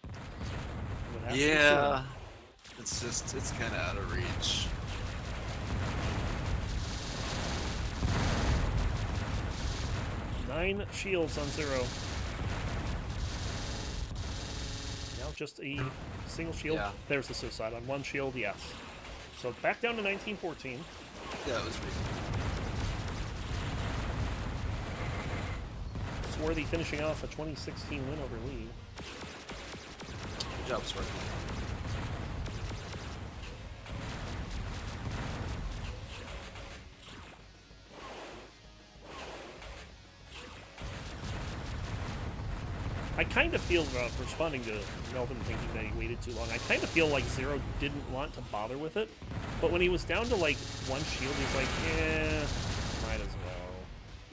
it would have to be Yeah. It's kind of out of reach. soon. 9 shields on Zero. Now just a single shield. Yeah. There's the suicide on one shield, yes. So back down to 1914. Yeah, it was reasonable. Swarthy finishing off a 2016 win over Lee. Good job, Swarthy. I kind of feel, responding to Melvin thinking that he waited too long, I kind of feel like Zero didn't want to bother with it. But when he was down to like one shield, he's like, yeah, might as well.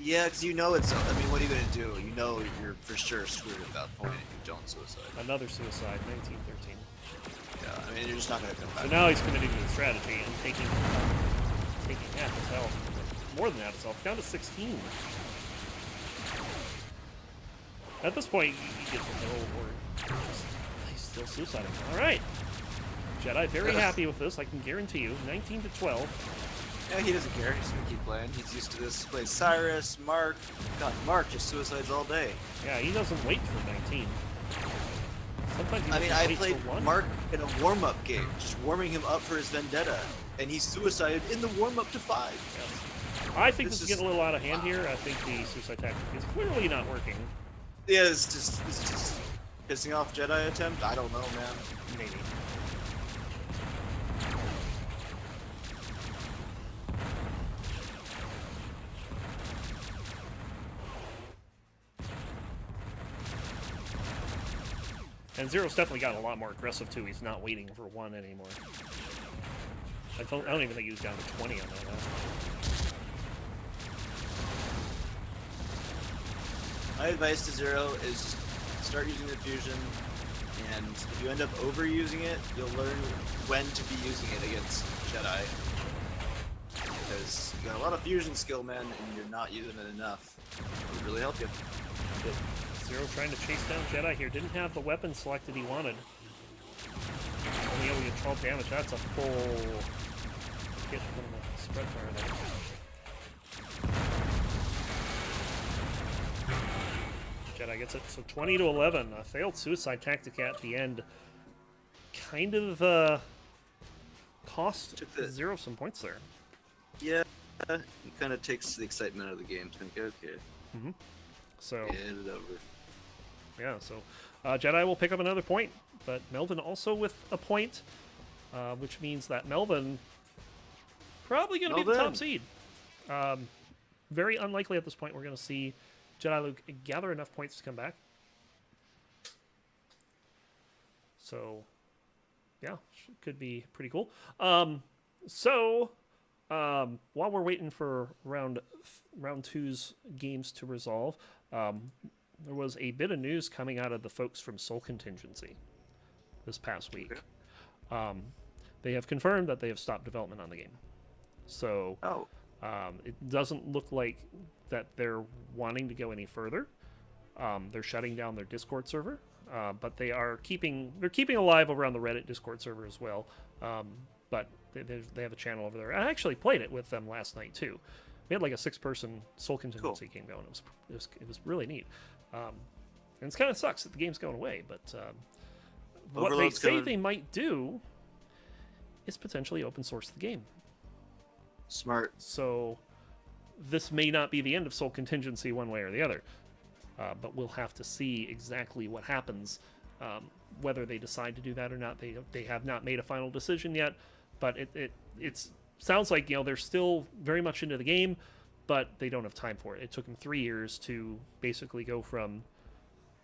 Yeah, because you know it's. I mean, what are you gonna do? You know you're for sure screwed at that point if you don't suicide. Another suicide, 1913. Yeah, I mean you're just not gonna come back. So now he's committing to the strategy and taking half his health, more than half his health, down to 16. At this point, you get the middle or he's still suiciding. All right, Jedi very happy with this. I can guarantee you, 19 to 12. Yeah, he doesn't care. He's gonna keep playing. He's used to this. He plays Cyrus, Mark. God, Mark just suicides all day. Yeah, he doesn't wait for 19. Sometimes he doesn't I wait played for one. Mark in a warm-up game, just warming him up for his vendetta, and he suicided in the warm-up to 5. Yes. I think this is getting a little out of hand here. I think the suicide tactic is clearly not working. Yeah, it's just pissing off Jedi attempt. I don't know, man. Maybe. And Zero's definitely gotten a lot more aggressive, too. He's not waiting for 1 anymore. I don't even think he was down to 20 on that last one. My advice to Zero is just start using the fusion, and if you end up overusing it, you'll learn when to be using it against Jedi. Because you got a lot of fusion skill, man, and you're not using it enough. It would really help you. Zero trying to chase down Jedi here. Didn't have the weapon selected he wanted. Only able to get 12 damage. That's a full hit from the spread fire there. Jedi gets it. So 20 to 11. A failed suicide tactic at the end. Kind of cost Zero some points there. Yeah, it kind of takes the excitement out of the game. Think, okay. Mm-hmm. So Get it over. Yeah, so Jedi will pick up another point, but Melvin also with a point, which means that Melvin probably going to be the top seed. Very unlikely at this point we're going to see Jediluke gather enough points to come back. So, yeah, could be pretty cool. While we're waiting for round 2's games to resolve, there was a bit of news coming out of the folks from Soul Contingency this past week. Okay. They have confirmed that they have stopped development on the game. So it doesn't look like that they're wanting to go any further. They're shutting down their Discord server, but they're keeping alive over on the Reddit Discord server as well. But they have a channel over there. I actually played it with them last night too. We had like a 6-person Soul Contingency game going. It was really neat. And it kind of sucks that the game's going away, but what they say they might do is potentially open source the game. Smart. So this may not be the end of Soul Contingency one way or the other, but we'll have to see exactly what happens, whether they decide to do that or not. They have not made a final decision yet, but it sounds like they're still very much into the game, but they don't have time for it. It took them 3 years to basically go from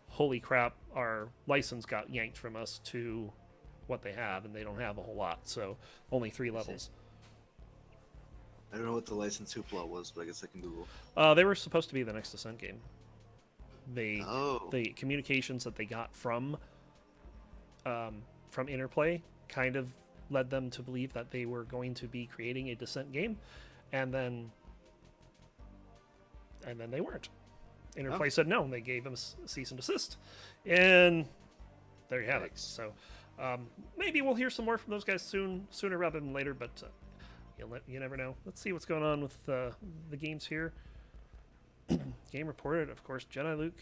holy crap, our license got yanked from us to what they have, and they don't have a whole lot, so only 3 levels. I don't know what the license hoopla was, but I guess I can Google. They were supposed to be the next Descent game. The communications that they got from Interplay kind of led them to believe that they were going to be creating a Descent game, and then they weren't. Interplay said no, and they gave them a cease and desist, and there you have it. So maybe we'll hear some more from those guys sooner rather than later, but you never know. Let's see what's going on with the games here. Game reported, of course, Jediluke.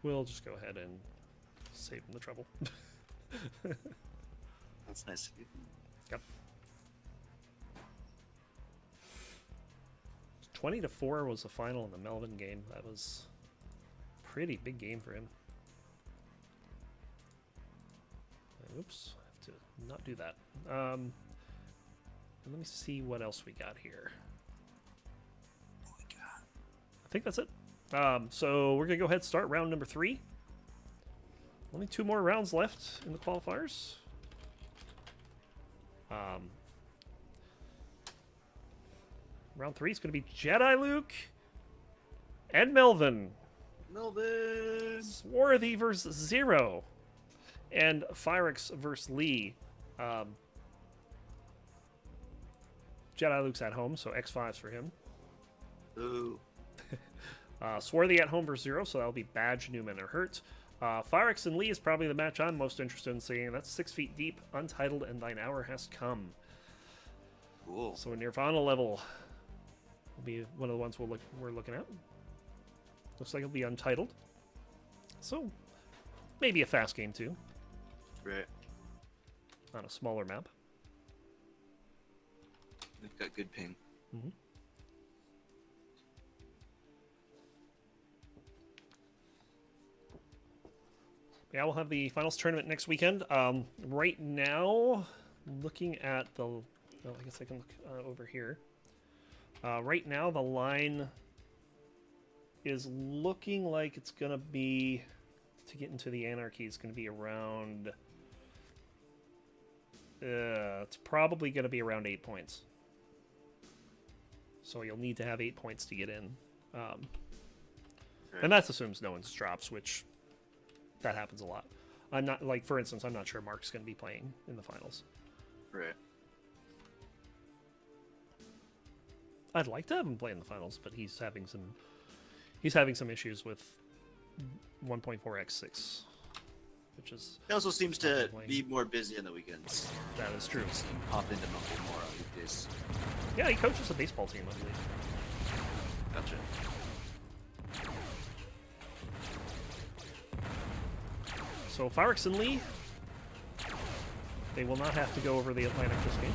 We'll just go ahead and save them the trouble. That's nice of you. Yep. 20-4 was the final in the Melvin game. That was a pretty big game for him. Oops, I have to not do that. Let me see what else we got here. Oh my god. I think that's it. So we're going to go ahead and start round number 3. Only 2 more rounds left in the qualifiers. Round 3 is going to be Jediluke and Melvin. Swarthy versus Zero. And Phyrix versus Lee. Jediluke's at home, so X5's for him. Ooh. Swarthy at home versus Zero, so that'll be Badge, Newman, or Hurt. Phyrix and Lee is probably the match I'm most interested in seeing. That's 6 feet deep, untitled, and thine hour has come. Cool. So a Nirvana level will be one of the ones we're looking at. Looks like it'll be untitled. So maybe a fast game too. Right. On a smaller map. They've got good ping. Mm-hmm. Yeah, we'll have the finals tournament next weekend. Right now, looking at the Well, I guess I can look over here. Right now, the line is looking like it's going to be, to get into the Anarchy, it's going to be around, it's probably going to be around 8 points. So you'll need to have 8 points to get in. And that assumes no one's drops, which that happens a lot. I'm not, like, for instance, I'm not sure Mark's going to be playing in the finals. Right. I'd like to have him play in the finals, but he's having some issues with 1.4x6, which is. He also seems to be more busy on the weekends. That is true. He pop into Mumble more on weekdays. Yeah, he coaches a baseball team, I believe. Gotcha. So Firex and Lee, they will not have to go over the Atlantic this game.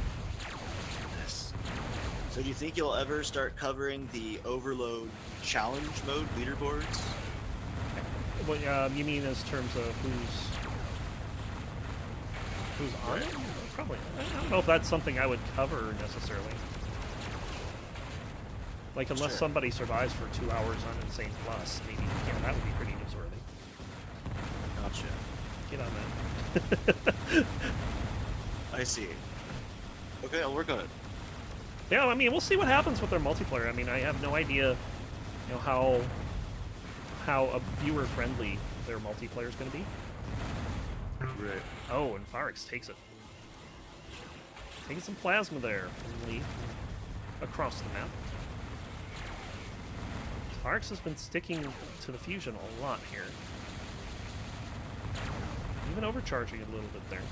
Yes. So do you think you'll ever start covering the Overload Challenge mode leaderboards? What you mean as terms of who's on it? Probably. I don't know if that's something I would cover necessarily. Like, unless somebody survives for 2 hours on Insane Plus, maybe that would be pretty newsworthy. Gotcha. Get on that. I see. Okay, I'll work on it. Yeah, I mean, we'll see what happens with their multiplayer. I mean, I have no idea, how viewer friendly their multiplayer is going to be. Right. Oh, and Firex takes it. Taking some plasma there from Lee across the map. Firex has been sticking to the fusion a lot here. Even overcharging a little bit there.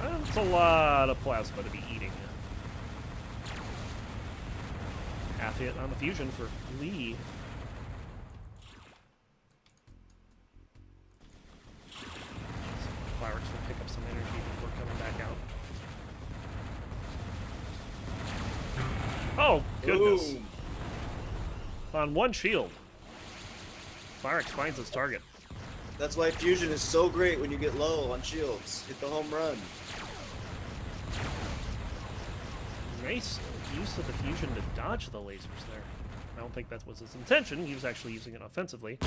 That's a lot of plasma to be eating. Half hit on the fusion for Lee. Fireworks will pick up some energy before coming back out. Oh, goodness. Boom. On one shield. Firex finds its target. That's why fusion is so great when you get low on shields. Hit the home run. Nice use of the fusion to dodge the lasers there. I don't think that was his intention. He was actually using it offensively.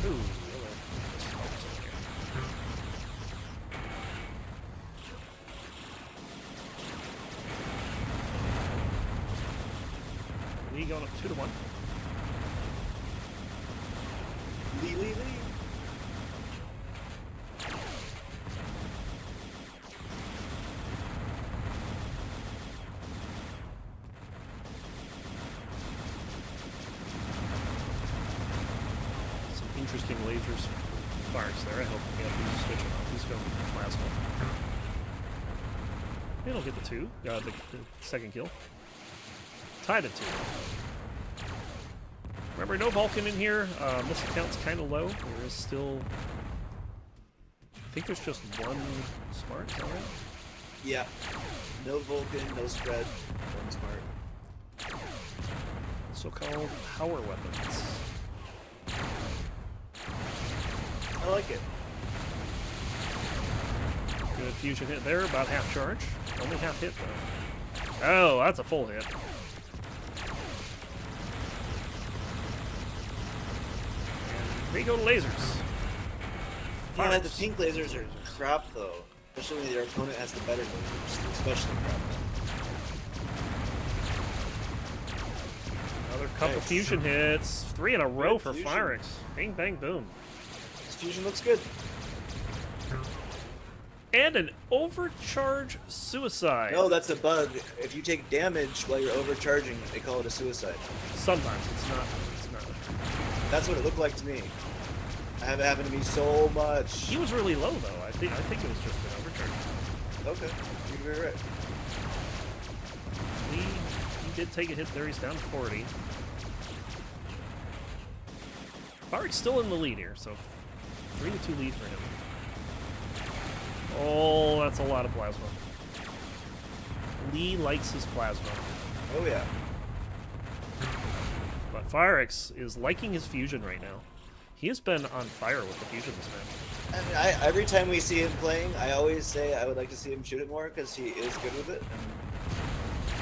Ooh, Lee going up 2-1. Lee. Interesting lasers Firex there. I hope he's switching off. He's going with plasma. He'll get the 2. The second kill. Tied at 2. Remember, no Vulcan in here. This account's kind of low. There is still... I think there's just one smart, is that right? Yeah. No Vulcan, no spread, one smart. So-called power weapons. I like it. Good fusion hit there, about half charge. Only half hit, though. Oh, that's a full hit. And they go to lasers. Yeah, the pink lasers are crap, though. Especially when your opponent has the better lasers. Especially crap. Another couple fusion hits. 3 in a row for Firex. Bang, bang, boom. This fusion looks good. And an overcharge suicide. No, that's a bug. If you take damage while you're overcharging, they call it a suicide. Sometimes it's not. It's not. That's what it looked like to me. I have it happen to me so much. He was really low though. I think it was just an overcharge. Okay, you're right. He did take a hit there. He's down to 40. Firex still in the lead here, so 3-2 lead for him. Oh, that's a lot of plasma. Lee likes his plasma. Oh yeah. But Firex is liking his fusion right now. He has been on fire with the fusion this match. I mean, every time we see him playing, I always say I would like to see him shoot it more because he is good with it. And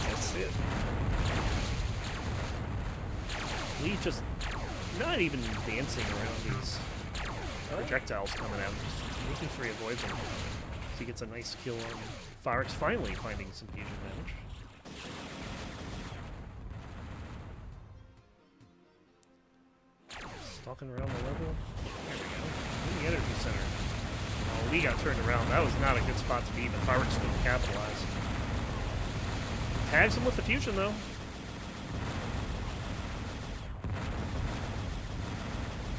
nice to see it. Lee just not even dancing around these projectiles coming at him, just making sure he avoids them. So he gets a nice kill on Firex, finally finding some fusion damage. Stalking around the level. There we go. In the energy center. Oh, Lee got turned around. That was not a good spot to be, but Firex didn't capitalize. Tags him with the fusion, though.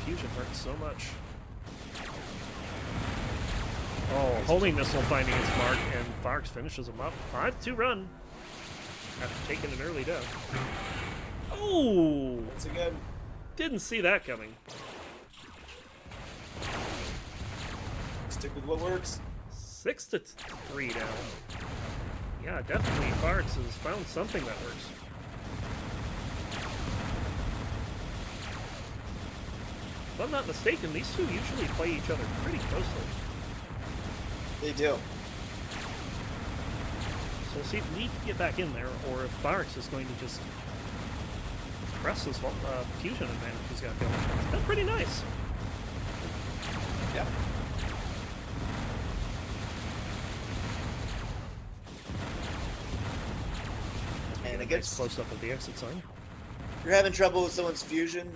Fusion hurts so much. Oh, holding missile finding its mark, and Firex finishes him up. 5-2 run after taking an early death. Oh! Once again, Didn't see that coming. stick with what works. 6-3 now. Yeah, definitely Firex has found something that works. If I'm not mistaken, these two usually play each other pretty closely. They do. So we'll see if Lee can get back in there, or if Firex is going to just press this fusion advantage he's got going. It's been pretty nice. Yeah. And it gets close up of the exit sign. You're having trouble with someone's fusion.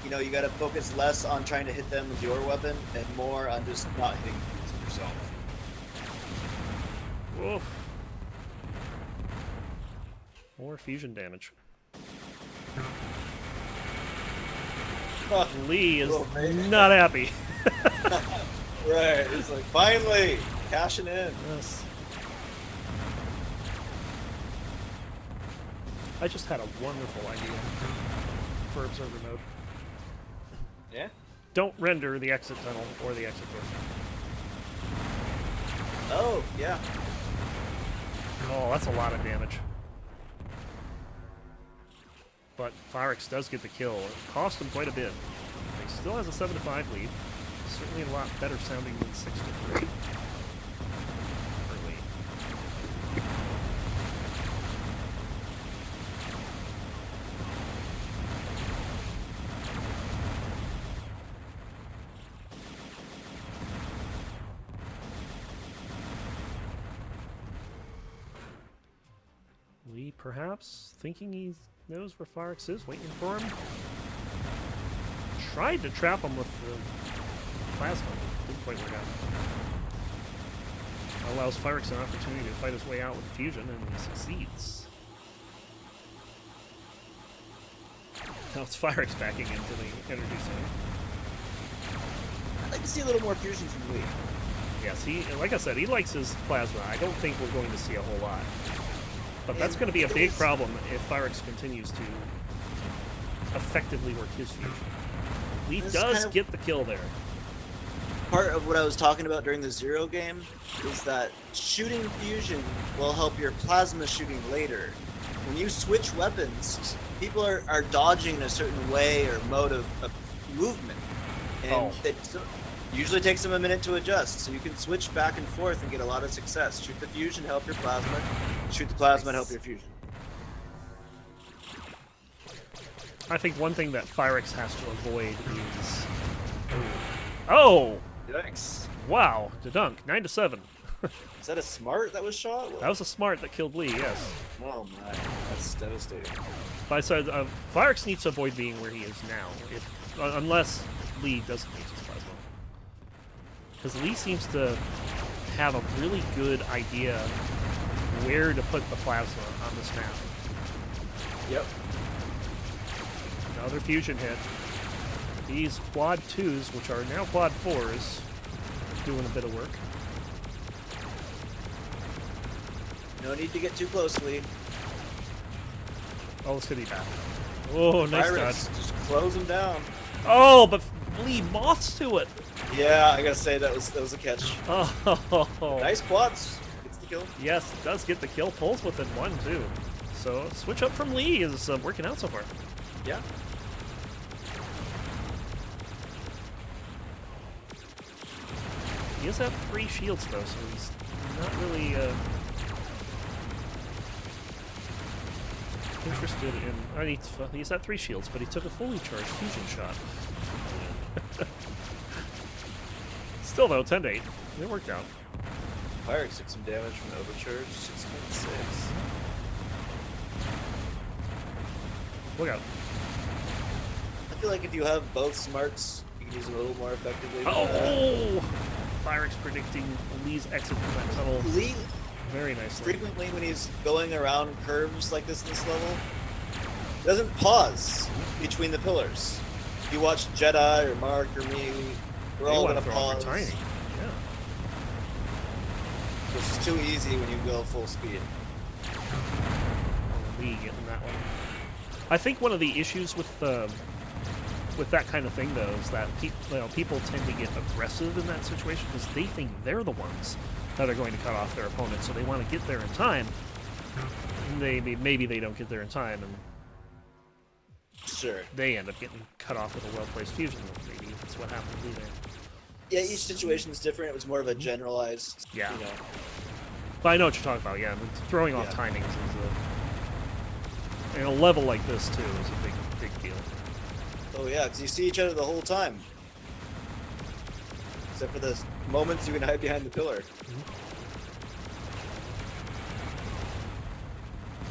You know, you got to focus less on trying to hit them with your weapon and more on just not hitting the fusion yourself. Whoa. More fusion damage. Lee is not happy. Right, it's like, finally, cashing in. Yes. I just had a wonderful idea for observer mode. Yeah? Don't render the exit tunnel or the exit door. Oh, yeah. Oh, that's a lot of damage. But Firex does get the kill. It cost him quite a bit. He still has a 7-5 lead. Certainly a lot better sounding than 6-3. Early. Lee perhaps thinking he knows where Firex is, waiting for him. Tried to trap him with the plasma. Didn't quite work out. Allows Firex an opportunity to fight his way out with the fusion, and he succeeds. Now it's Firex backing into the energy center. I'd like to see a little more fusion from Lee. Yes, he, like I said, he likes his plasma. I don't think we're going to see a whole lot. But that's going to be a big problem if Firex continues to effectively work his fusion. Lee does get the kill there. Part of what I was talking about during the Zero game is that shooting fusion will help your plasma shooting later. When you switch weapons, people are dodging in a certain way or mode of movement. And it usually takes them a minute to adjust, so you can switch back and forth and get a lot of success. Shoot the fusion, help your plasma. Shoot the plasma, and help your fusion. I think one thing that Firex has to avoid is... Oh! Yikes. Wow, Jediluke, 9-7. Is that a smart that was shot? That was a smart that killed Lee, yes. Oh my, that's devastating. But I said, Firex needs to avoid being where he is now, unless Lee doesn't use his plasma. Because Lee seems to have a really good idea where to put the plasma on this map. Yep. Another fusion hit. These quad 2s, which are now quad 4s, doing a bit of work. No need to get too close, Lee. Oh, it's gonna be bad. Oh, nice dodge. Just close him down. Oh, but Lee moths to it. Yeah, I gotta say that was a catch. Oh, Nice quads. Gets the kill. Yes, it does get the kill. Pulls within 1, too. So, switch up from Lee is working out so far. Yeah. He does have 3 shields, though, so he's not really interested in... I mean, he's at 3 shields, but he took a fully charged fusion shot. Still, though, 10 to 8. It worked out. Pyrex took some damage from the overcharge. 6.6. Look out. I feel like if you have both smarts, you can use them a little more effectively. Oh! Pyrex predicting Lee's exit from that tunnel. Lee, very nicely. frequently when he's going around curves like this in this level, doesn't pause between the pillars. If you watch Jedi or Mark or me, we're all gonna pause. Tiny. Yeah. It's too easy when you go full speed. Lee getting that one. I think one of the issues with that kind of thing, though, is that people tend to get aggressive in that situation because they think they're the ones that are going to cut off their opponent, so they want to get there in time. And maybe they don't get there in time, and sure, they end up getting cut off with a well-placed fusion. Maybe that's what happened to there. Yeah, each situation is different. It was more of a generalized. Yeah. You know. But I know what you're talking about. Yeah, I mean, throwing off timings is in a level like this too is a big deal. Oh yeah, because you see each other the whole time, except for the moments you can hide behind the pillar.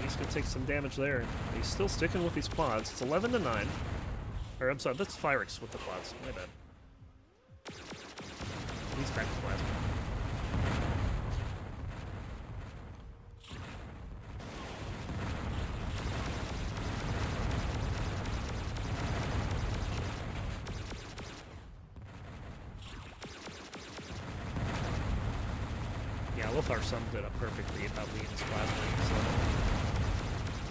He's gonna take some damage there. He's still sticking with these quads. It's 11 to 9. Or I'm sorry, that's Pyrex with the quads. My bad. He's back to plasma. Yeah, Lothar summed it up perfectly about Lee and his plasma. So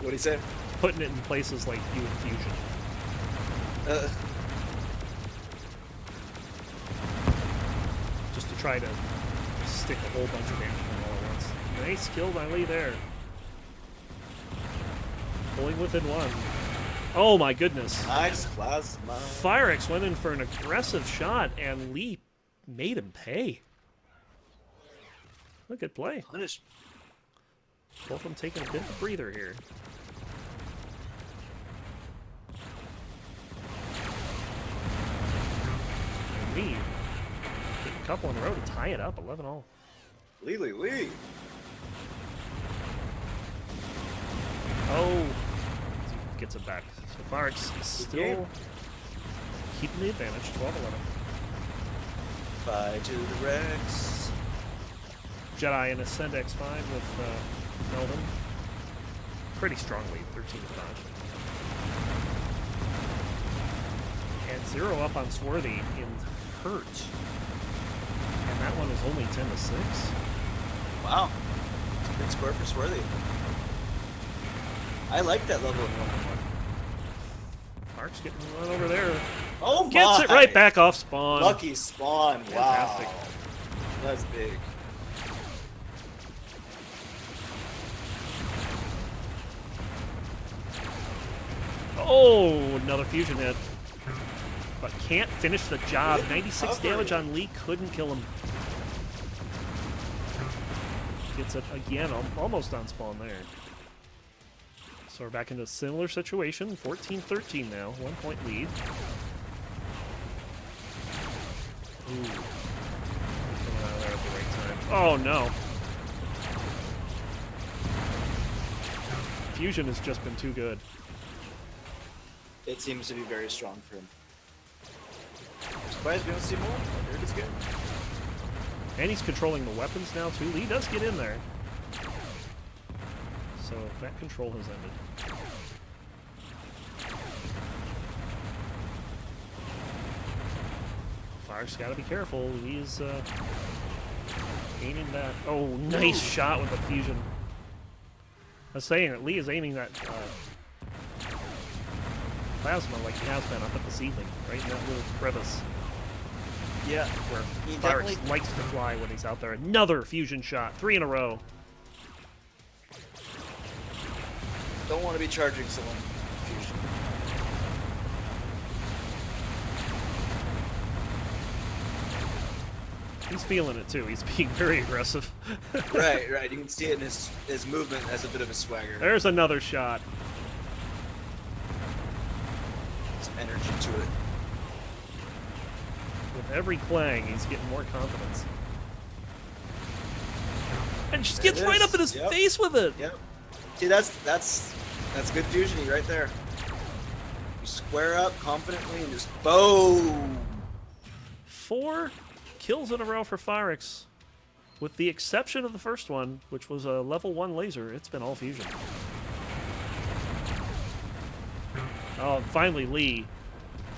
What do you say? putting it in places like you and Fusion. Just to try to stick a whole bunch of damage on all at once. Nice kill by Lee there. Pulling within 1. Oh my goodness. Nice plasma. Pyrex went in for an aggressive shot, and Lee made him pay. A good play. Punish. Both of them taking a bit of a breather here. And Lee getting a couple in a row to tie it up, 11-all. Lee. Oh, gets it back. So Pyrex is still keeping the advantage, 12-11. Bye to the Rex. Jedi and Ascend X5 with Melvin. Pretty strongly, 13-5. And 0 up on Swarthy in Hurt. And that one is only 10-6. Wow. It's a good score for Swarthy. I like that level of 1-on-1. Mark's getting run over there. Oh my! Gets it right back off spawn. Lucky spawn. Fantastic. Wow. That's big. Oh, another fusion hit. But can't finish the job. 96 damage on Lee. Couldn't kill him. Gets it again, almost on spawn there. So we're back into a similar situation. 14-13 now. 1 point lead. Ooh. Coming out of there at the right time. Oh, no. Fusion has just been too good. It seems to be very strong for him. I'm surprised we don't see more. I heard it's good. And he's controlling the weapons now, too. Lee does get in there. So that control has ended. Fire's got to be careful. Lee's aiming that. Oh, nice shot with the fusion. I was saying that Lee is aiming that plasma like he has been up at the ceiling, right in that little crevice. Yeah. Where He Pyrex definitely likes to fly when he's out there. Another fusion shot. 3 in a row. don't want to be charging someone fusion. He's feeling it too. He's being very aggressive. Right, right. You can see it in his movement has a bit of a swagger. There's another shot. Some energy to it. With every clang, he's getting more confidence. And just gets right up in his face with it. Yep. See, that's good fusion right there. You square up confidently and just boom. 4 kills in a row for Firix. With the exception of the first one, which was a level 1 laser, it's been all fusion. Oh, finally Lee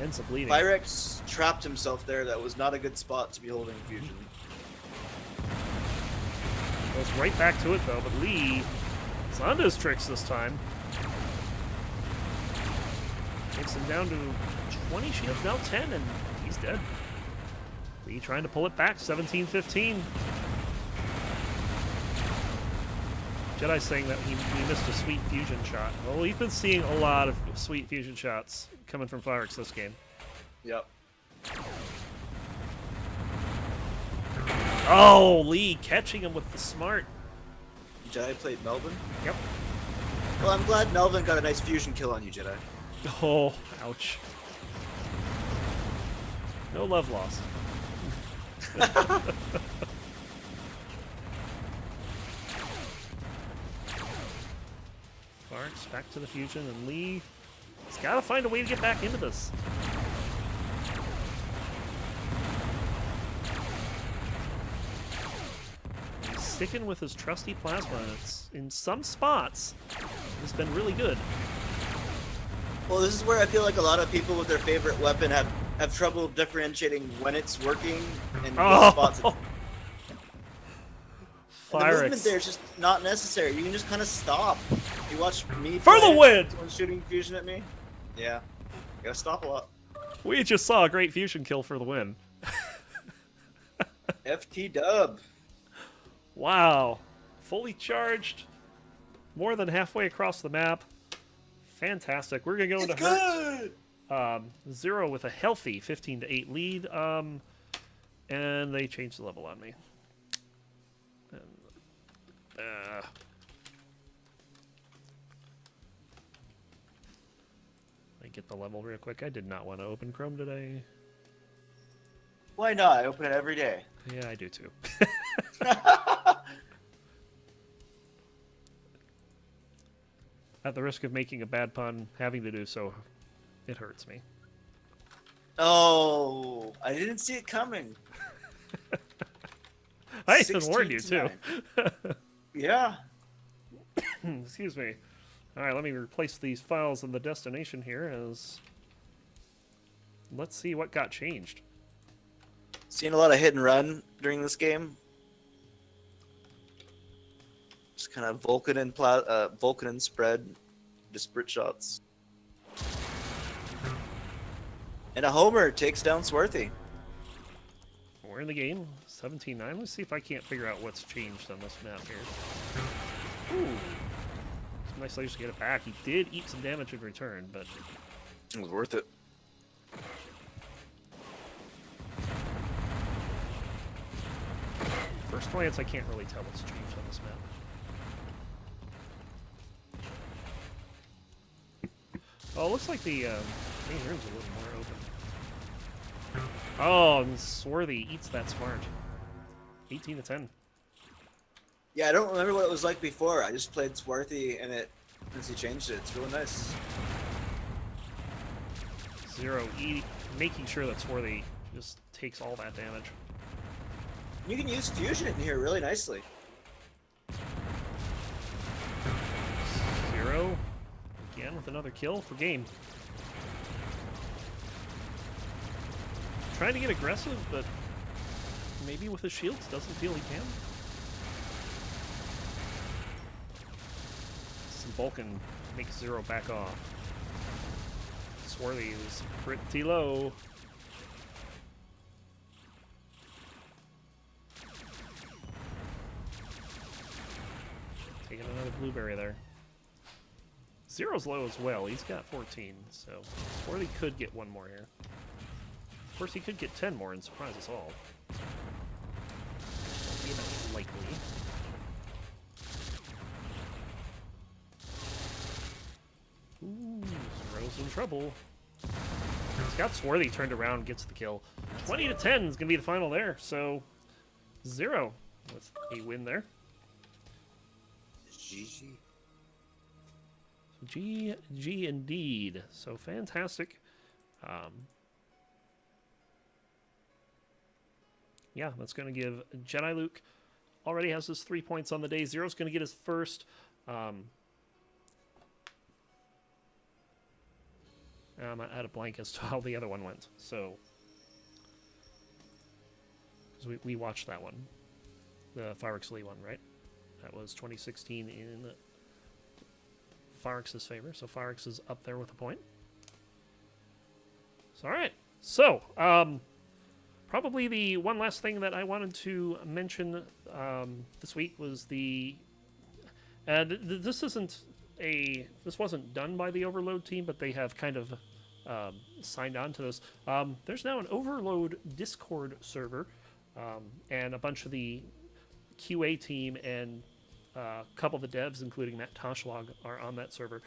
ends up bleeding. Firix trapped himself there. That was not a good spot to be holding fusion. Goes right back to it though, but Lee is onto his tricks this time. Takes him down to 20 shields, now 10, and he's dead. Lee trying to pull it back, 17-15. Jedi's saying that he missed a sweet fusion shot. Well, we've been seeing a lot of sweet fusion shots coming from Firix this game. Yep. Oh, Lee catching him with the smart. Jedi played Melvin? Yep. Well, I'm glad Melvin got a nice fusion kill on you, Jedi. Oh, ouch. No love lost. Firix back to the fusion, and Lee has got to find a way to get back into this. He's sticking with his trusty plasma, and it's in some spots it's been really good. Well, this is where I feel like a lot of people with their favorite weapon have trouble differentiating when it's working and what spots it's... And the movement there is just not necessary. You can just kind of stop. If you watch me for the win! Someone shooting fusion at me, yeah, you gotta stop a lot. We just saw a great fusion kill for the win. FT dub. Wow. Fully charged. More than halfway across the map. Fantastic. We're going to go into Hurt. Zero with a healthy 15-8 lead. And they changed the level on me. Let me get the level real quick. I did not want to open Chrome today. Why not? I open it every day. Yeah, I do too. At the risk of making a bad pun, having to do so, it hurts me. Oh, I didn't see it coming. I even warned you too. Yeah. Excuse me. All right, let me replace these files in the destination here as... Let's see what got changed. Seen a lot of hit and run during this game. Just kind of Vulcan and spread, disparate shots. And a homer takes down Swarthy. We're in the game, 17-9. Let's see if I can't figure out what's changed on this map here. Ooh. Some nice lasers to get it back. He did eat some damage in return, but... It was worth it. First glance, I can't really tell what's changed on this map. Oh, it looks like the main room's a little more open. Oh, and Swarthy eats that smart. 18-10. Yeah, I don't remember what it was like before. I just played Swarthy, and since he changed it, it's really nice. Zero making sure that Swarthy just takes all that damage. You can use fusion in here really nicely. Zero again with another kill for game. Trying to get aggressive, but maybe with his shields doesn't feel he can. Some Vulcan makes Zero back off. Swarthy is pretty low. Taking another blueberry there. Zero's low as well. He's got 14, so Swarthy could get one more here. Of course, he could get 10 more and surprise us all. be most likely. Ooh, Zero's in trouble. He's got Swarthy turned around, gets the kill. 20 to 10 is going to be the final there, so Zero with a win there. GG. GG indeed. So fantastic. Yeah, that's going to give Jediluke already has his 3 points on the day. Zero's going to get his first. I'm at a blank as to how the other one went. So, because we watched that one, the Fireworks Lee one, right? That was 2016 in Fireworks' favor. So Fireworks is up there with a point. So, all right. So, probably the one last thing that I wanted to mention this week was the. This wasn't done by the Overload team, but they have kind of signed on to this. There's now an Overload Discord server, and a bunch of the QA team and a couple of the devs, including Matt Toshlog, are on that server.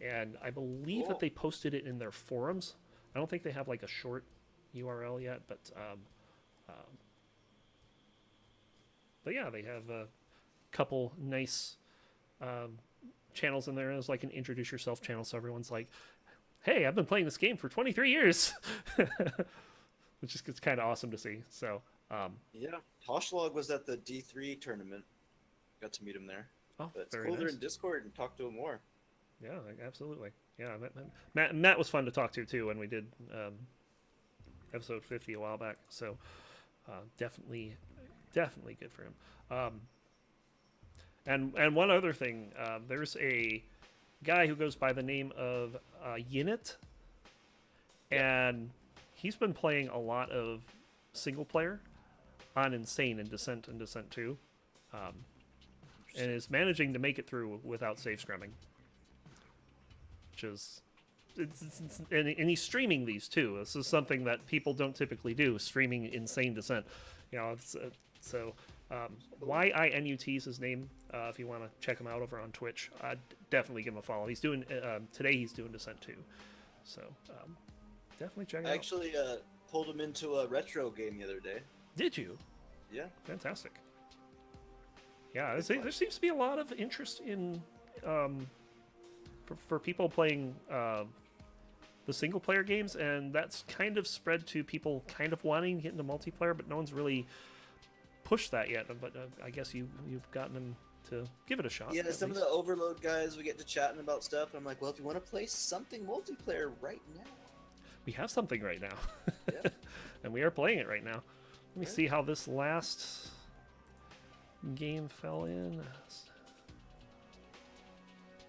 And I believe that they posted it in their forums. I don't think they have like a short URL yet, but yeah, they have a couple nice channels in there. There's like an introduce yourself channel, so everyone's like, hey, I've been playing this game for 23 years, which is kind of awesome to see. So yeah, Toshlog was at the D3 tournament. Got to meet him there. Oh, but it's very cool nice. they're in Discord and talk to him more. Yeah, absolutely. Yeah, Matt was fun to talk to too when we did episode 50 a while back. So definitely good for him. And one other thing, there's a guy who goes by the name of Yinit, and he's been playing a lot of single player on Insane and Descent 2, and is managing to make it through without save scrumming, which is and he's streaming these too. This is something that people don't typically do, streaming Insane Descent. You know, so YINUT is his name. If you want to check him out over on Twitch, definitely give him a follow. He's doing today. He's doing Descent 2, so definitely check it out. I actually pulled him into a retro game the other day. Did you? Yeah. Fantastic. Yeah, there seems to be a lot of interest in for people playing the single player games, and that's kind of spread to people kind of wanting to get into multiplayer, but no one's really pushed that yet. But I guess you've gotten them to give it a shot. Yeah, some of the Overload guys, we get to chatting about stuff, and I'm like, well, if you want to play something multiplayer right now, we have something right now. Yeah. And we are playing it right now. Let me see how this last game fell in.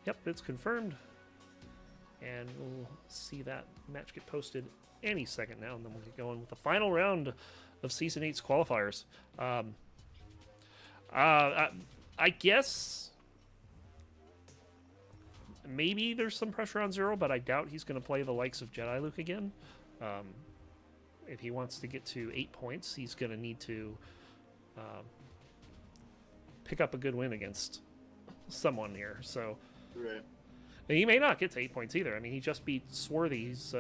Yep, it's confirmed. And we'll see that match get posted any second now, and then we'll get going with the final round of Season 8's qualifiers. I guess maybe there's some pressure on Zero, but I doubt he's going to play the likes of Jediluke again. If he wants to get to 8 points, he's going to need to pick up a good win against someone here. So, right. And he may not get to 8 points either. I mean, he just beat Swarthy. He's,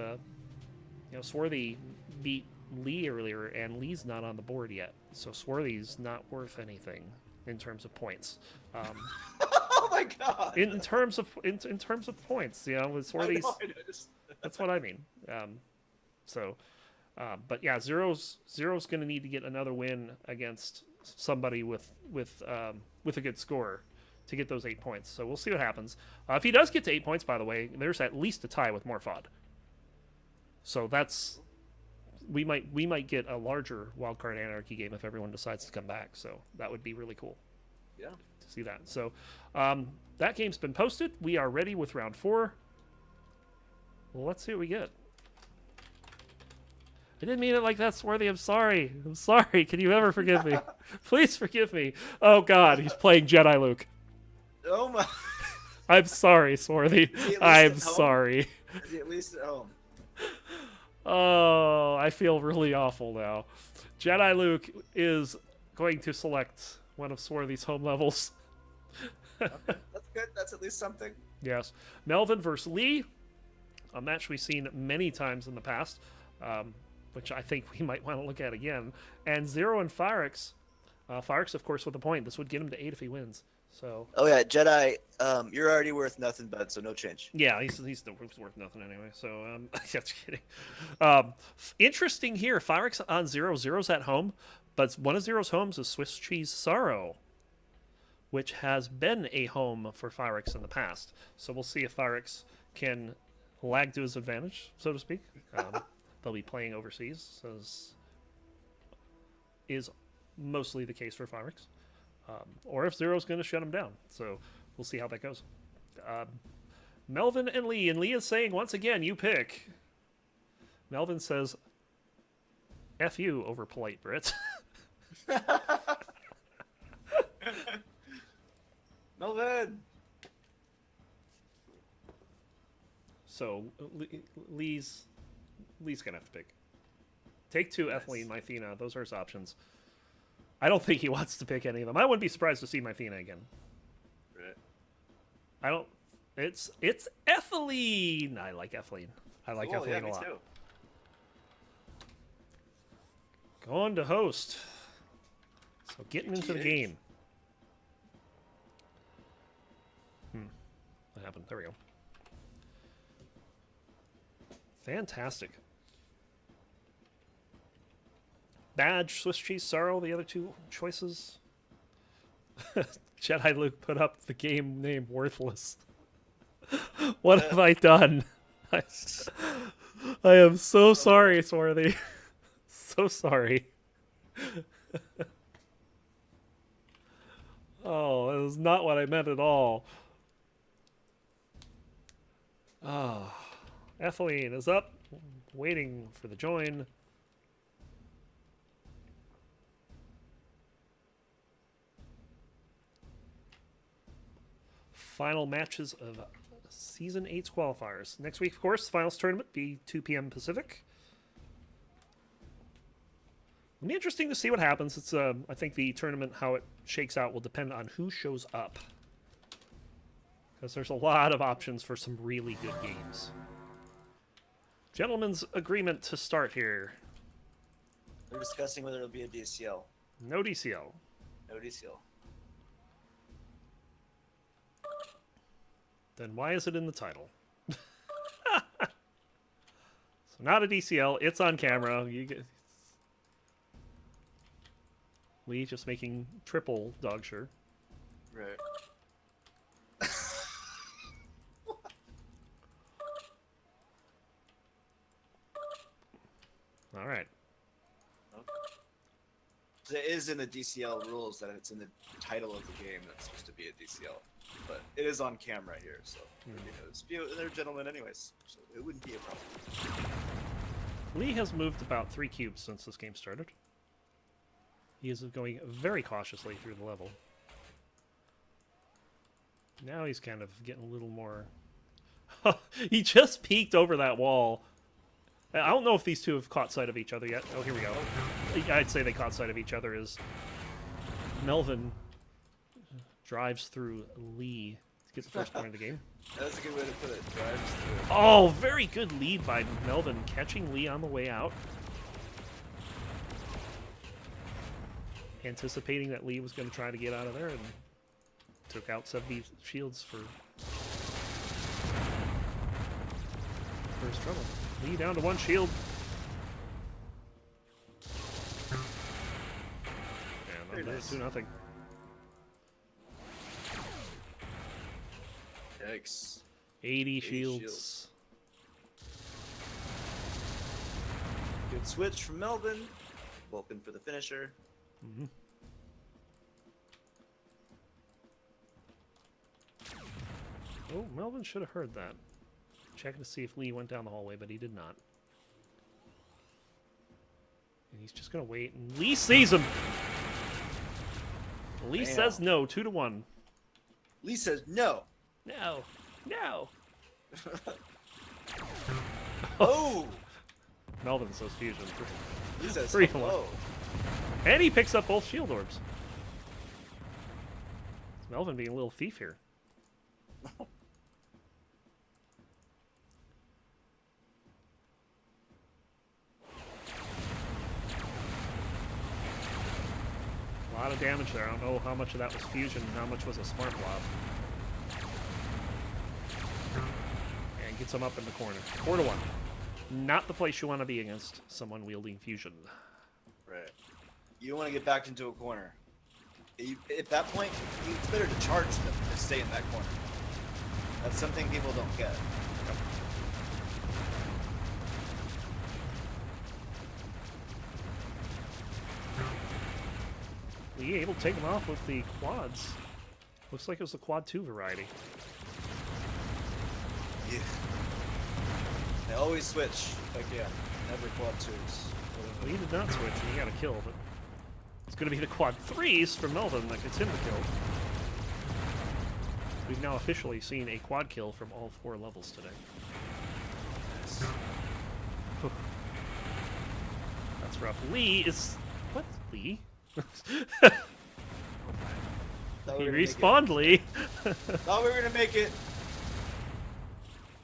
Swarthy beat Lee earlier, and Lee's not on the board yet. So Swarthy's not worth anything in terms of points. Oh my god! In terms of points, with Swarthy's, that's what I mean. But yeah, Zero's going to need to get another win against somebody with a good score to get those 8 points. So we'll see what happens. If he does get to 8 points, by the way, there's at least a tie with Morphod. So we might get a larger Wildcard Anarchy game if everyone decides to come back. So that would be really cool. Yeah. To see that. So that game's been posted. We are ready with round 4. Well, let's see what we get. I didn't mean it like that, Swarthy. I'm sorry. Can you ever forgive me? Please forgive me. Oh, God. He's playing Jediluke. Oh, my. I'm sorry, Swarthy. I'm sorry. Is he at least at home? Oh, I feel really awful now. Jediluke is going to select one of Swarthy's home levels. Okay, that's good. That's at least something. Yes. Melvin versus Lee, a match we've seen many times in the past, which I think we might want to look at again. And Zero and Phyrix. Phyrix, of course, with a point. This would get him to 8 if he wins. So. Oh yeah, Jedi. You're already worth nothing, bud. So no change. Yeah, he's worth nothing anyway. So just kidding. Interesting here. Phyrix on Zero. Zero's at home, but one of Zero's homes is Swiss Cheese Sorrow, which has been a home for Phyrix in the past. So we'll see if Phyrix can lag to his advantage, so to speak. They'll be playing overseas, as is mostly the case for Phyrix. Or if Zero's going to shut him down. So we'll see how that goes. Melvin and Lee is saying, once again, you pick. Melvin says, F you over polite Brit. Melvin! So Lee's going to have to pick. Take 2, nice. Ethylene, Mythena. Those are his options. I don't think he wants to pick any of them. I wouldn't be surprised to see Mythena again. Right. I don't... It's Ethylene! I like Ethylene. I like Ethylene a lot. Too. Going to host. So getting into the game. What happened? There we go. Fantastic. Badge, Swiss Cheese Sorrow, the other 2 choices. Jediluke put up the game name Worthless. What have I done? I am so sorry, Swarthy. So sorry. Oh, that was not what I meant at all. Ah, Ethylene is up, waiting for the join. Final matches of Season 8's qualifiers. Next week, of course, the finals tournament be 2 p.m. Pacific. It'll be interesting to see what happens. It's I think the tournament, how it shakes out, will depend on who shows up. Because there's a lot of options for some really good games. Gentlemen's agreement to start here. We're discussing whether it'll be a DCL. No DCL. No DCL. Then why is it in the title? So not a DCL. It's on camera. You get Lee just making triple dog shirt. Right. All right. Okay. So it is in the DCL rules that it's in the title of the game that's supposed to be a DCL. But it is on camera here, so they're gentlemen anyways, so it wouldn't be a problem. Lee has moved about 3 cubes since this game started. He is going very cautiously through the level. Now he's kind of getting a little more... He just peeked over that wall. I don't know if these two have caught sight of each other yet. Oh, here we go. I'd say they caught sight of each other as Melvin drives through Lee to get the first point of the game. That's a good way to put it. Drives through. Oh, very good lead by Melvin, catching Lee on the way out. Anticipating that Lee was going to try to get out of there and took out 70 shields for his trouble. Lee down to 1 shield. And that's 2-0. Yikes. 80 shields. Good switch from Melvin. Vulcan for the finisher. Mm-hmm. Oh, Melvin should have heard that. Checking to see if Lee went down the hallway, but he did not. And he's just going to wait, and Lee sees him! Lee says no, 2-1. Lee says no. No. No. Oh! Melvin says fusion. He says 3-1. hello. And he picks up both shield orbs. Melvin being a little thief here. A lot of damage there. I don't know how much of that was fusion and how much was a smart blob. And gets him up in the corner. 4-1. Not the place you want to be against someone wielding fusion. Right. You want to get backed into a corner. At that point, it's better to charge them than stay in that corner. That's something people don't get. Lee able to take him off with the quads. Looks like it was the quad 2 variety. Yeah. They always switch. Like, yeah, never quad 2s. Lee did not switch and he got a kill, but it's going to be the quad 3s from Melvin that gets him the kill. We've now officially seen a quad kill from all 4 levels today. Nice. That's rough. Lee is... What? Lee? He respawned Lee. Thought we were gonna make it.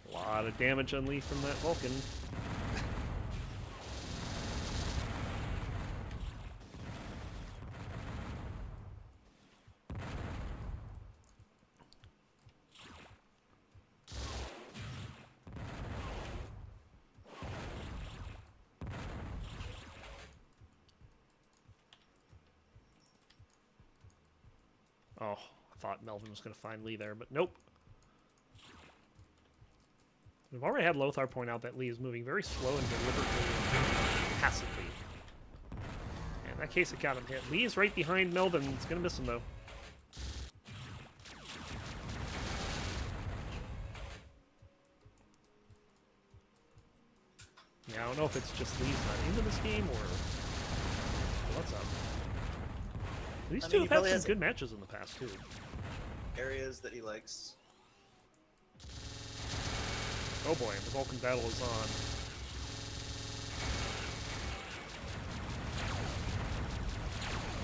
A lot of damage on Lee from that Vulcan. Oh, I thought Melvin was going to find Lee there, but nope. We've already had Lothar point out that Lee is moving very slow and deliberately and passively. And in that case, it got him hit. Lee is right behind Melvin. It's going to miss him, though. Yeah, I don't know if it's just Lee's not into this game or what's up. These two have had some good matches in the past, too. Areas that he likes. Oh boy, the Vulcan battle is on.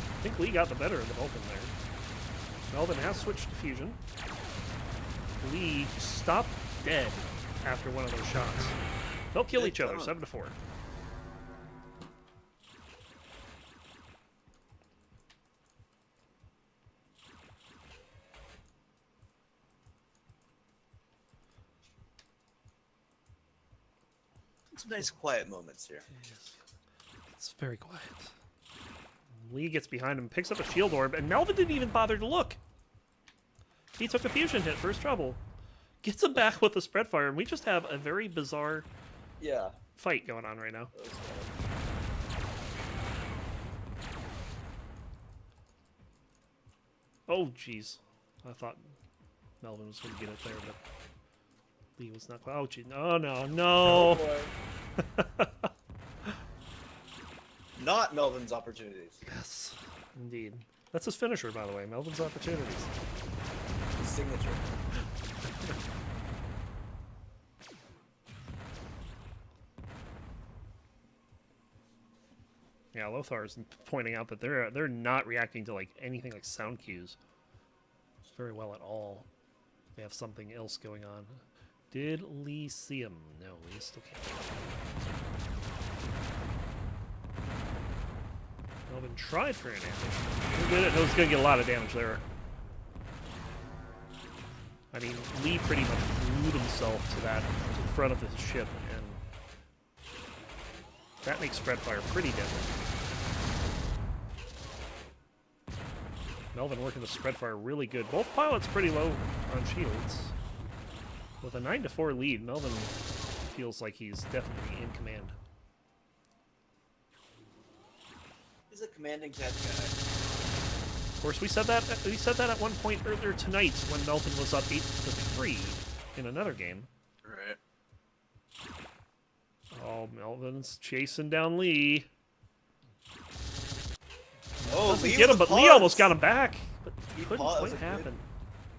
I think Lee got the better of the Vulcan there. Melvin has switched to fusion. Lee stopped dead after one of those shots. They'll kill each other, 7-4. Some nice quiet moments here. It's very quiet. Lee gets behind him, picks up a shield orb, and Melvin didn't even bother to look. He took a fusion hit for his trouble. Gets him back with a spread fire, and we just have a very bizarre fight going on right now. Oh, jeez. I thought Melvin was going to get it there, but Lee was not quite. Oh, geez. No, no, no. Oh, not Melvin's opportunities. Yes, indeed. That's his finisher, by the way. Melvin's opportunities. His signature. Yeah, Lothar is pointing out that they're not reacting to like anything like sound cues very well at all. They have something else going on. Did Lee see him? No, Lee still can't. Melvin tried for an ambush. He did it. It was going to get a lot of damage there. I mean, Lee pretty much glued himself to the front of his ship, and that makes spread fire pretty deadly. Melvin working the spread fire really good. Both pilots pretty low on shields. With a 9-4 lead, Melvin feels like he's definitely in command. He's a commanding type guy. Of course, we said that at one point earlier tonight when Melvin was up 8-3 in another game. Right. Oh, Melvin's chasing down Lee. Oh, Doesn't get him, but Lee almost got him back. But couldn't quite happen.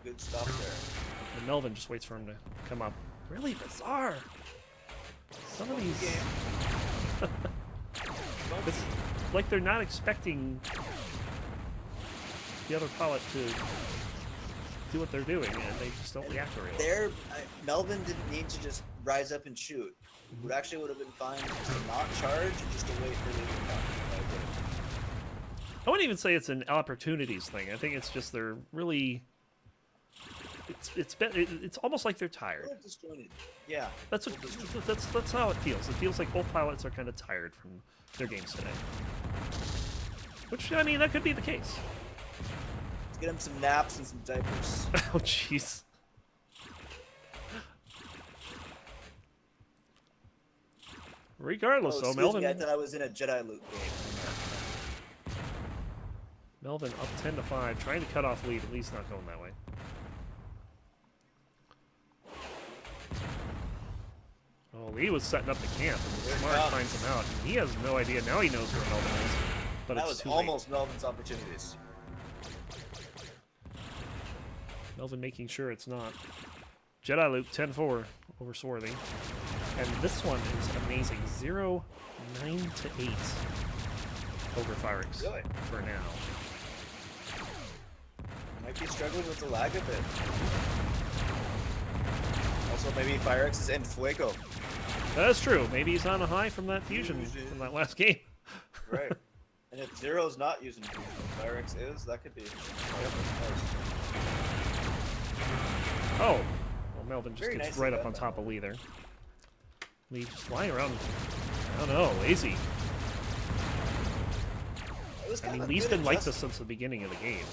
Good stop there. And Melvin just waits for him to come up. Really bizarre. Some of these. like they're not expecting the other pilot to do what they're doing, and they just don't react very well. Melvin didn't need to just rise up and shoot. Would have been fine just to not charge and just to wait for the I wouldn't even say it's an opportunities thing. I think it's just they're really. It's almost like they're tired. Disjointed. Yeah. That's how it feels. It feels like both pilots are kind of tired from their games today. Which, I mean, that could be the case. Let's get him some naps and some diapers. Oh, jeez. Regardless, though, Melvin. Me, I thought I was in a Jediluke game. Melvin up 10-5, trying to cut off lead. At least not going that way. Oh, Lee was setting up the camp, and the Smart finds him out. And he has no idea. Now he knows where Melvin is. But that it's was too almost late. Melvin's opportunities. Melvin making sure it's not. Jediluke 10-4 over Swarthy. And this one is amazing. 0-9 to 8 over Firix Really? for now. Might be struggling with the lag a bit. Also, maybe Firix is en fuego. That's true. Maybe he's on a high from that fusion from that last game. Right. And if Zero's not using fusion, Firix is, that could be. Oh. Well, Melvin just Very gets nicely right up done, on top though. of Lee there. Lee just flying around. I don't know. Lazy. I mean, Lee's been like this since the beginning of the game.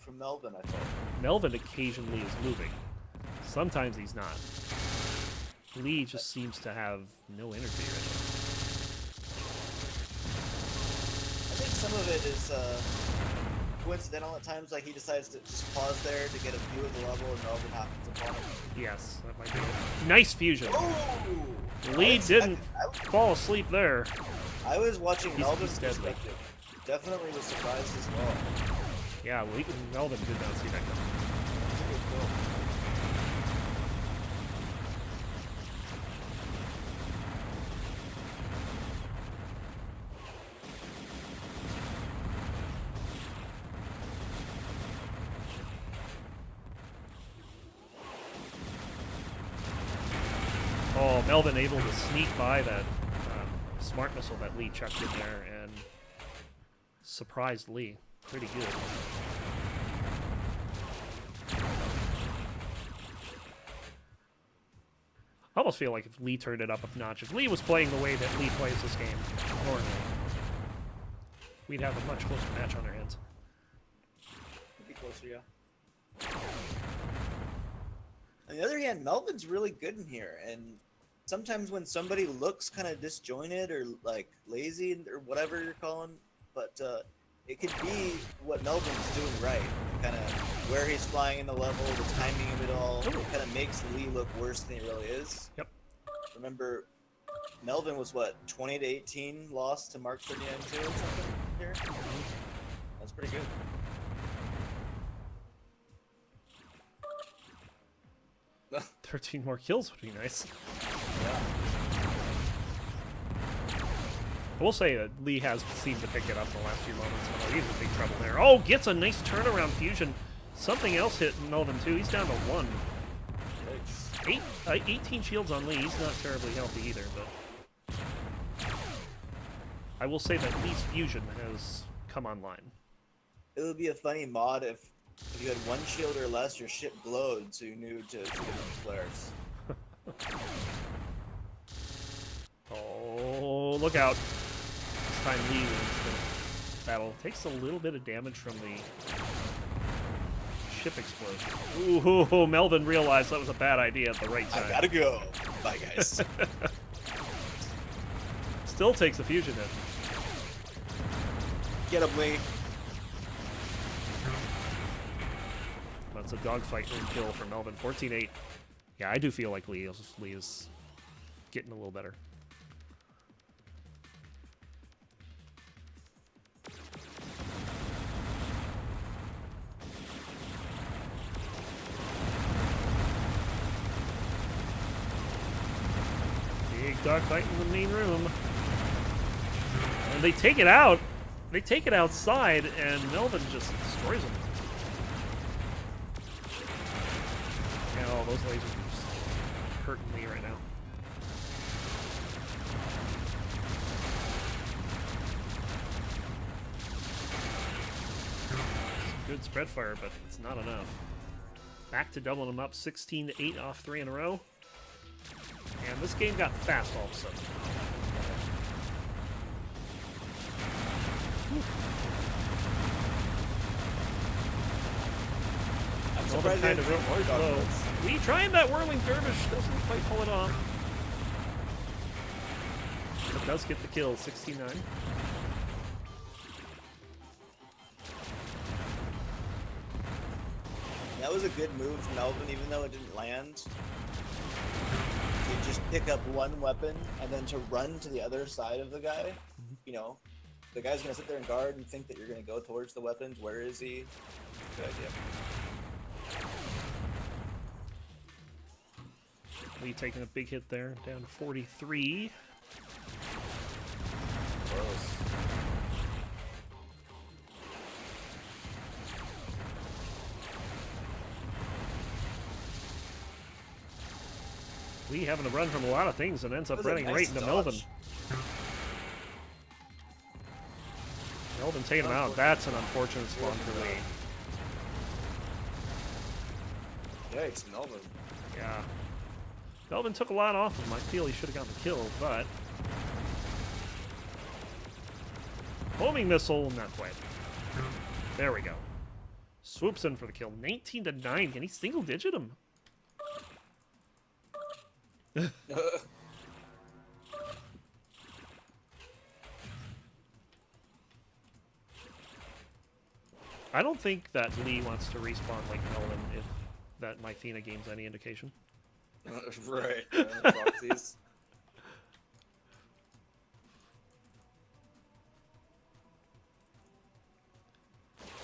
From Melvin, I thought. Melvin occasionally is moving. Sometimes he's not. Lee just seems to have no energy right now. I think some of it is coincidental at times, like he decides to just pause there to get a view of the level and Melvin happens upon him. Yes, that might be it. Nice fusion. Ooh! Lee didn't fall asleep there. I was watching Melvin's deadly. perspective. Definitely was surprised as well. Yeah, Melvin did not see that coming. That's a good goal. Oh, Melvin able to sneak by that smart missile that Lee chucked in there and surprised Lee. Pretty good. I almost feel like if Lee turned it up a notch, if Lee was playing the way that Lee plays this game normally, we'd have a much closer match on our hands. Could be closer, yeah. On the other hand, Melvin's really good in here, and sometimes when somebody looks kind of disjointed or like lazy or whatever you're calling, but it could be what Melvin's doing right, kind of where he's flying in the level, the timing of it all. It kind of makes Lee look worse than he really is. Yep. Remember, Melvin was what, 20 to 18 lost to Mark 39-2 or something here? That's pretty good. 13 more kills would be nice. Yeah. I will say that Lee has seemed to pick it up in the last few moments. Oh, he's in big trouble there. Oh, gets a nice turnaround fusion. Something else hit Melvin too. He's down to 1. 18 shields on Lee. He's not terribly healthy either, but I will say that Lee's fusion has come online. It would be a funny mod if you had 1 shield or less, your ship glowed, so you knew to shoot them with flares. Oh, look out. This time Lee wins the battle. Takes a little bit of damage from the ship explosion. Ooh, Melvin realized that was a bad idea at the right time. I gotta go. Bye, guys. Still takes a fusion hit. Get him, Lee. That's a dogfight win kill for Melvin. 14-8. Yeah, I do feel like Lee is getting a little better. Big dogfight in the main room. And they take it out. They take it outside, and Melvin just destroys them. And all those lasers are just hurting me right now. Some good spread fire, but it's not enough. Back to doubling them up, 16-8 off 3 in a row. And this game got fast all of a sudden. I'm surprised kind of real low. We trying that whirling dervish, doesn't quite pull it off. It does get the kill, 69. That was a good move from Melvin, even though it didn't land. To just pick up one weapon and then to run to the other side of the guy. You know, the guy's gonna sit there and guard and think that you're gonna go towards the weapons. Where is he? Good idea. Lee taking a big hit there, down to 43. Close. Lee having to run from a lot of things and ends up running nice right into dodge. Melvin. Melvin taking him out. That's an unfortunate spawn for Lee. Yikes, Melvin. Yeah. Melvin took a lot off of him. I feel he should have gotten the kill, but... Homing missile, not quite. There we go. Swoops in for the kill. 19-9. Can he single digit him? I don't think that Lee wants to respawn like Melvin, if that Mythena game's any indication. Right. Proxies.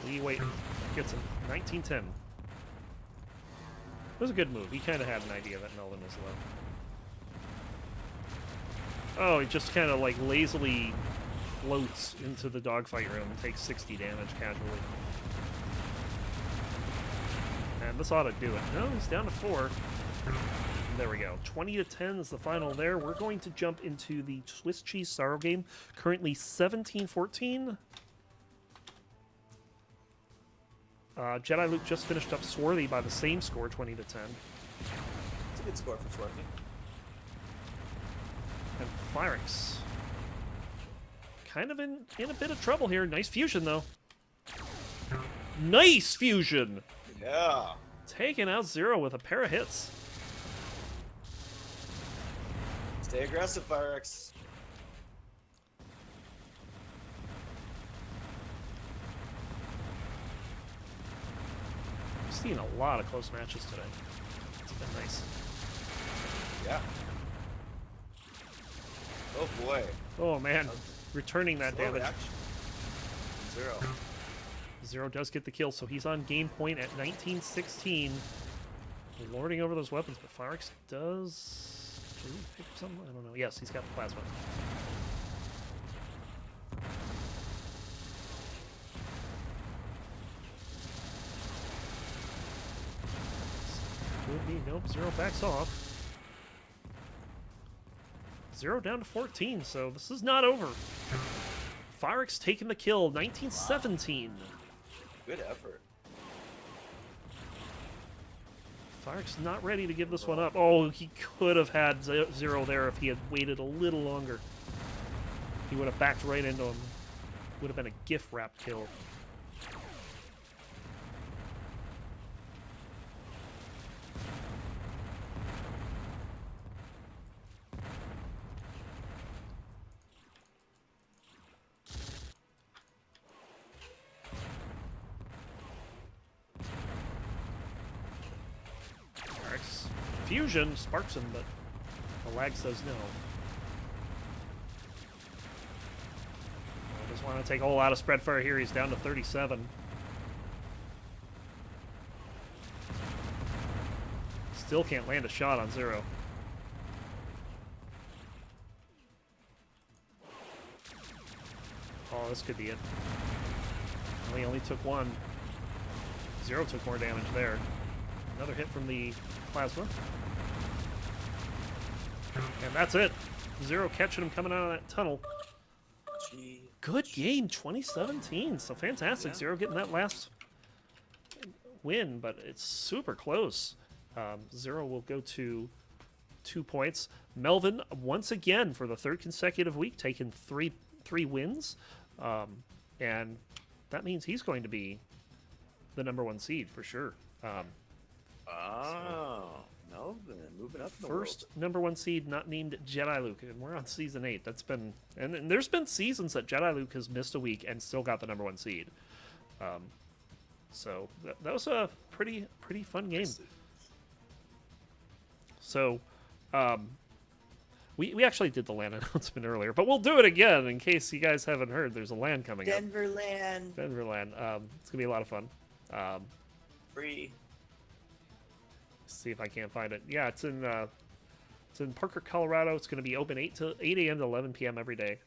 Lee wait, gets him. 19-10. It was a good move. He kind of had an idea that Melvin was low. Oh, he just kind of like lazily floats into the dogfight room and takes 60 damage casually. And this ought to do it. No, he's down to 4. There we go. 20-10 is the final there. We're going to jump into the Swiss Cheese Sorrow game. Currently 17-14. Jediluke just finished up Swarthy by the same score, 20-10. It's a good score for Swarthy. And Phyrix. Kind of in a bit of trouble here. Nice fusion, though. Nice fusion! Yeah. Taking out Zero with a pair of hits. Stay aggressive, Phyrix. I've seen a lot of close matches today. It's been nice. Yeah. Oh boy. Oh man, returning that Slow damage. reaction. Zero. Zero does get the kill, so he's on game point at 19-16. Lording over those weapons, but Phyrix does... Did he pick up something? I don't know. Yes, he's got the plasma. Could be. Nope, Zero backs off. Zero down to 14, so this is not over. Phyrix taking the kill, 19-17. Wow. Good effort. Phyrix not ready to give this one up. Oh, he could have had Zero there if he had waited a little longer. He would have backed right into him. Would have been a gift-wrapped kill. Fusion sparks him, but the lag says no. I just want to take a whole lot of spread fire here. He's down to 37. Still can't land a shot on Zero. Oh, this could be it. He only took one. Zero took more damage there. Another hit from the plasma. And that's it. Zero catching him coming out of that tunnel. Gee. Good game, 2017. So fantastic. Yeah. Zero getting that last win, but it's super close. Zero will go to 2 points. Melvin, once again, for the third consecutive week, taking three wins. And that means he's going to be the #1 seed for sure. Melvin, moving up in the First world. #1 seed not named Jediluke, and we're on season 8. That's been and there's been seasons that Jediluke has missed a week and still got the #1 seed. So that was a pretty fun game. So we actually did the LAN announcement earlier, but we'll do it again in case you guys haven't heard. There's a LAN coming Denver LAN. up. Denver LAN. It's gonna be a lot of fun. Free. See if I can't find it. Yeah, it's in Parker, Colorado. It's going to be open 8 a.m. to 11 p.m. every day.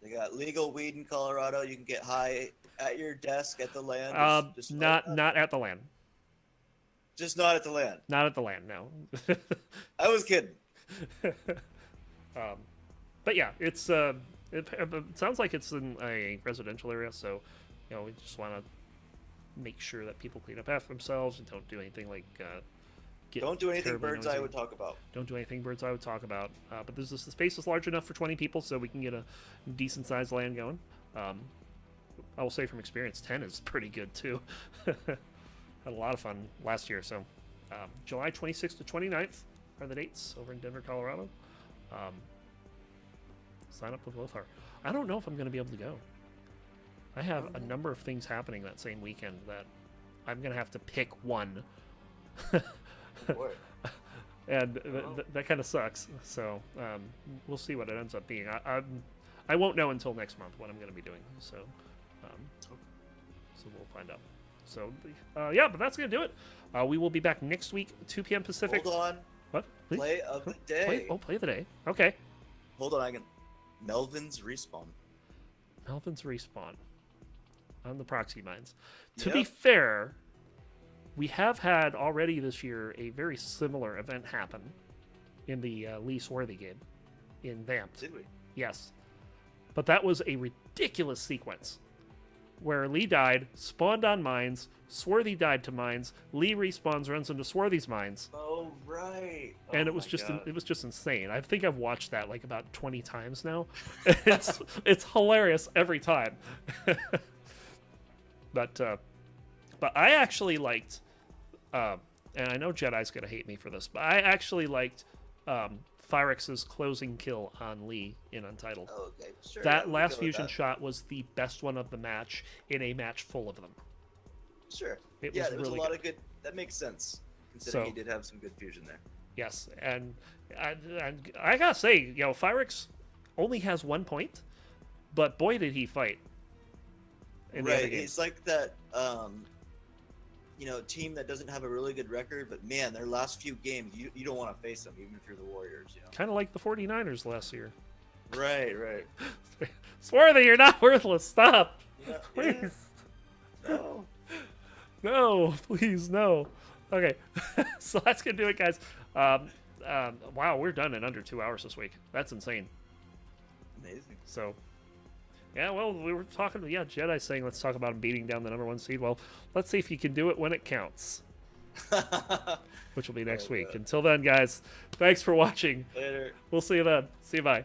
They got legal weed in Colorado. You can get high at your desk at the LAN. Not at the LAN. Just not at the LAN. Not at the LAN. No. I was kidding. But yeah, it's it sounds like it's in a residential area, so we just want to make sure that people clean up after themselves and don't do anything like. Don't do anything terribly birds noisy. eye would talk about. Don't do anything birds eye would talk about. But the space is large enough for 20 people, so we can get a decent-sized LAN going. I will say from experience, 10 is pretty good, too. Had a lot of fun last year. So July 26th to 29th are the dates over in Denver, Colorado. Sign up with Qualifier. I don't know if I'm going to be able to go. I have a number of things happening that same weekend that I'm going to have to pick one. Boy. And that kind of sucks. So we'll see what it ends up being. I won't know until next month what I'm going to be doing. So we'll find out. So yeah, but that's going to do it. We will be back next week, 2 p.m. Pacific. Hold on. What? Please? Play of the day. Play of the day. Okay. Hold on, I can. Melvin's respawn. Melvin's respawn on the proxy mines. To be fair, we have had already this year a very similar event happen in the Lee Swarthy game in Vamped. Did we? Yes. But that was a ridiculous sequence where Lee died, spawned on mines, Swarthy died to mines, Lee respawns, runs into Swarthy's mines. Oh, right. And it was just insane. I think I've watched that like about 20 times now. It's hilarious every time. But I actually liked, and I know Jedi's gonna hate me for this, but I actually liked Phyrex's closing kill on Lee in Untitled. Oh, okay, sure. That last fusion shot was the best one of the match in a match full of them. Sure. It yeah, was there was really a lot of good. That makes sense, considering he did have some good fusion there. Yes, and I gotta say, Phyrex only has 1 point, but boy did he fight. Right, he's like that, team that doesn't have a really good record, but man, their last few games, you don't want to face them, even if you're the Warriors. Kind of like the 49ers last year. Right. Swarthy, you're not worthless. Stop. Yeah, please. Yeah. No. No, please, no. Okay, so that's gonna do it, guys. Wow, we're done in under 2 hours this week. That's insane. Amazing. So, yeah, well, we were talking. Yeah, Jedi saying let's talk about him beating down the #1 seed. Well, let's see if you can do it when it counts, which will be next week. Until then, guys, thanks for watching. Later. We'll see you then. See you. Bye.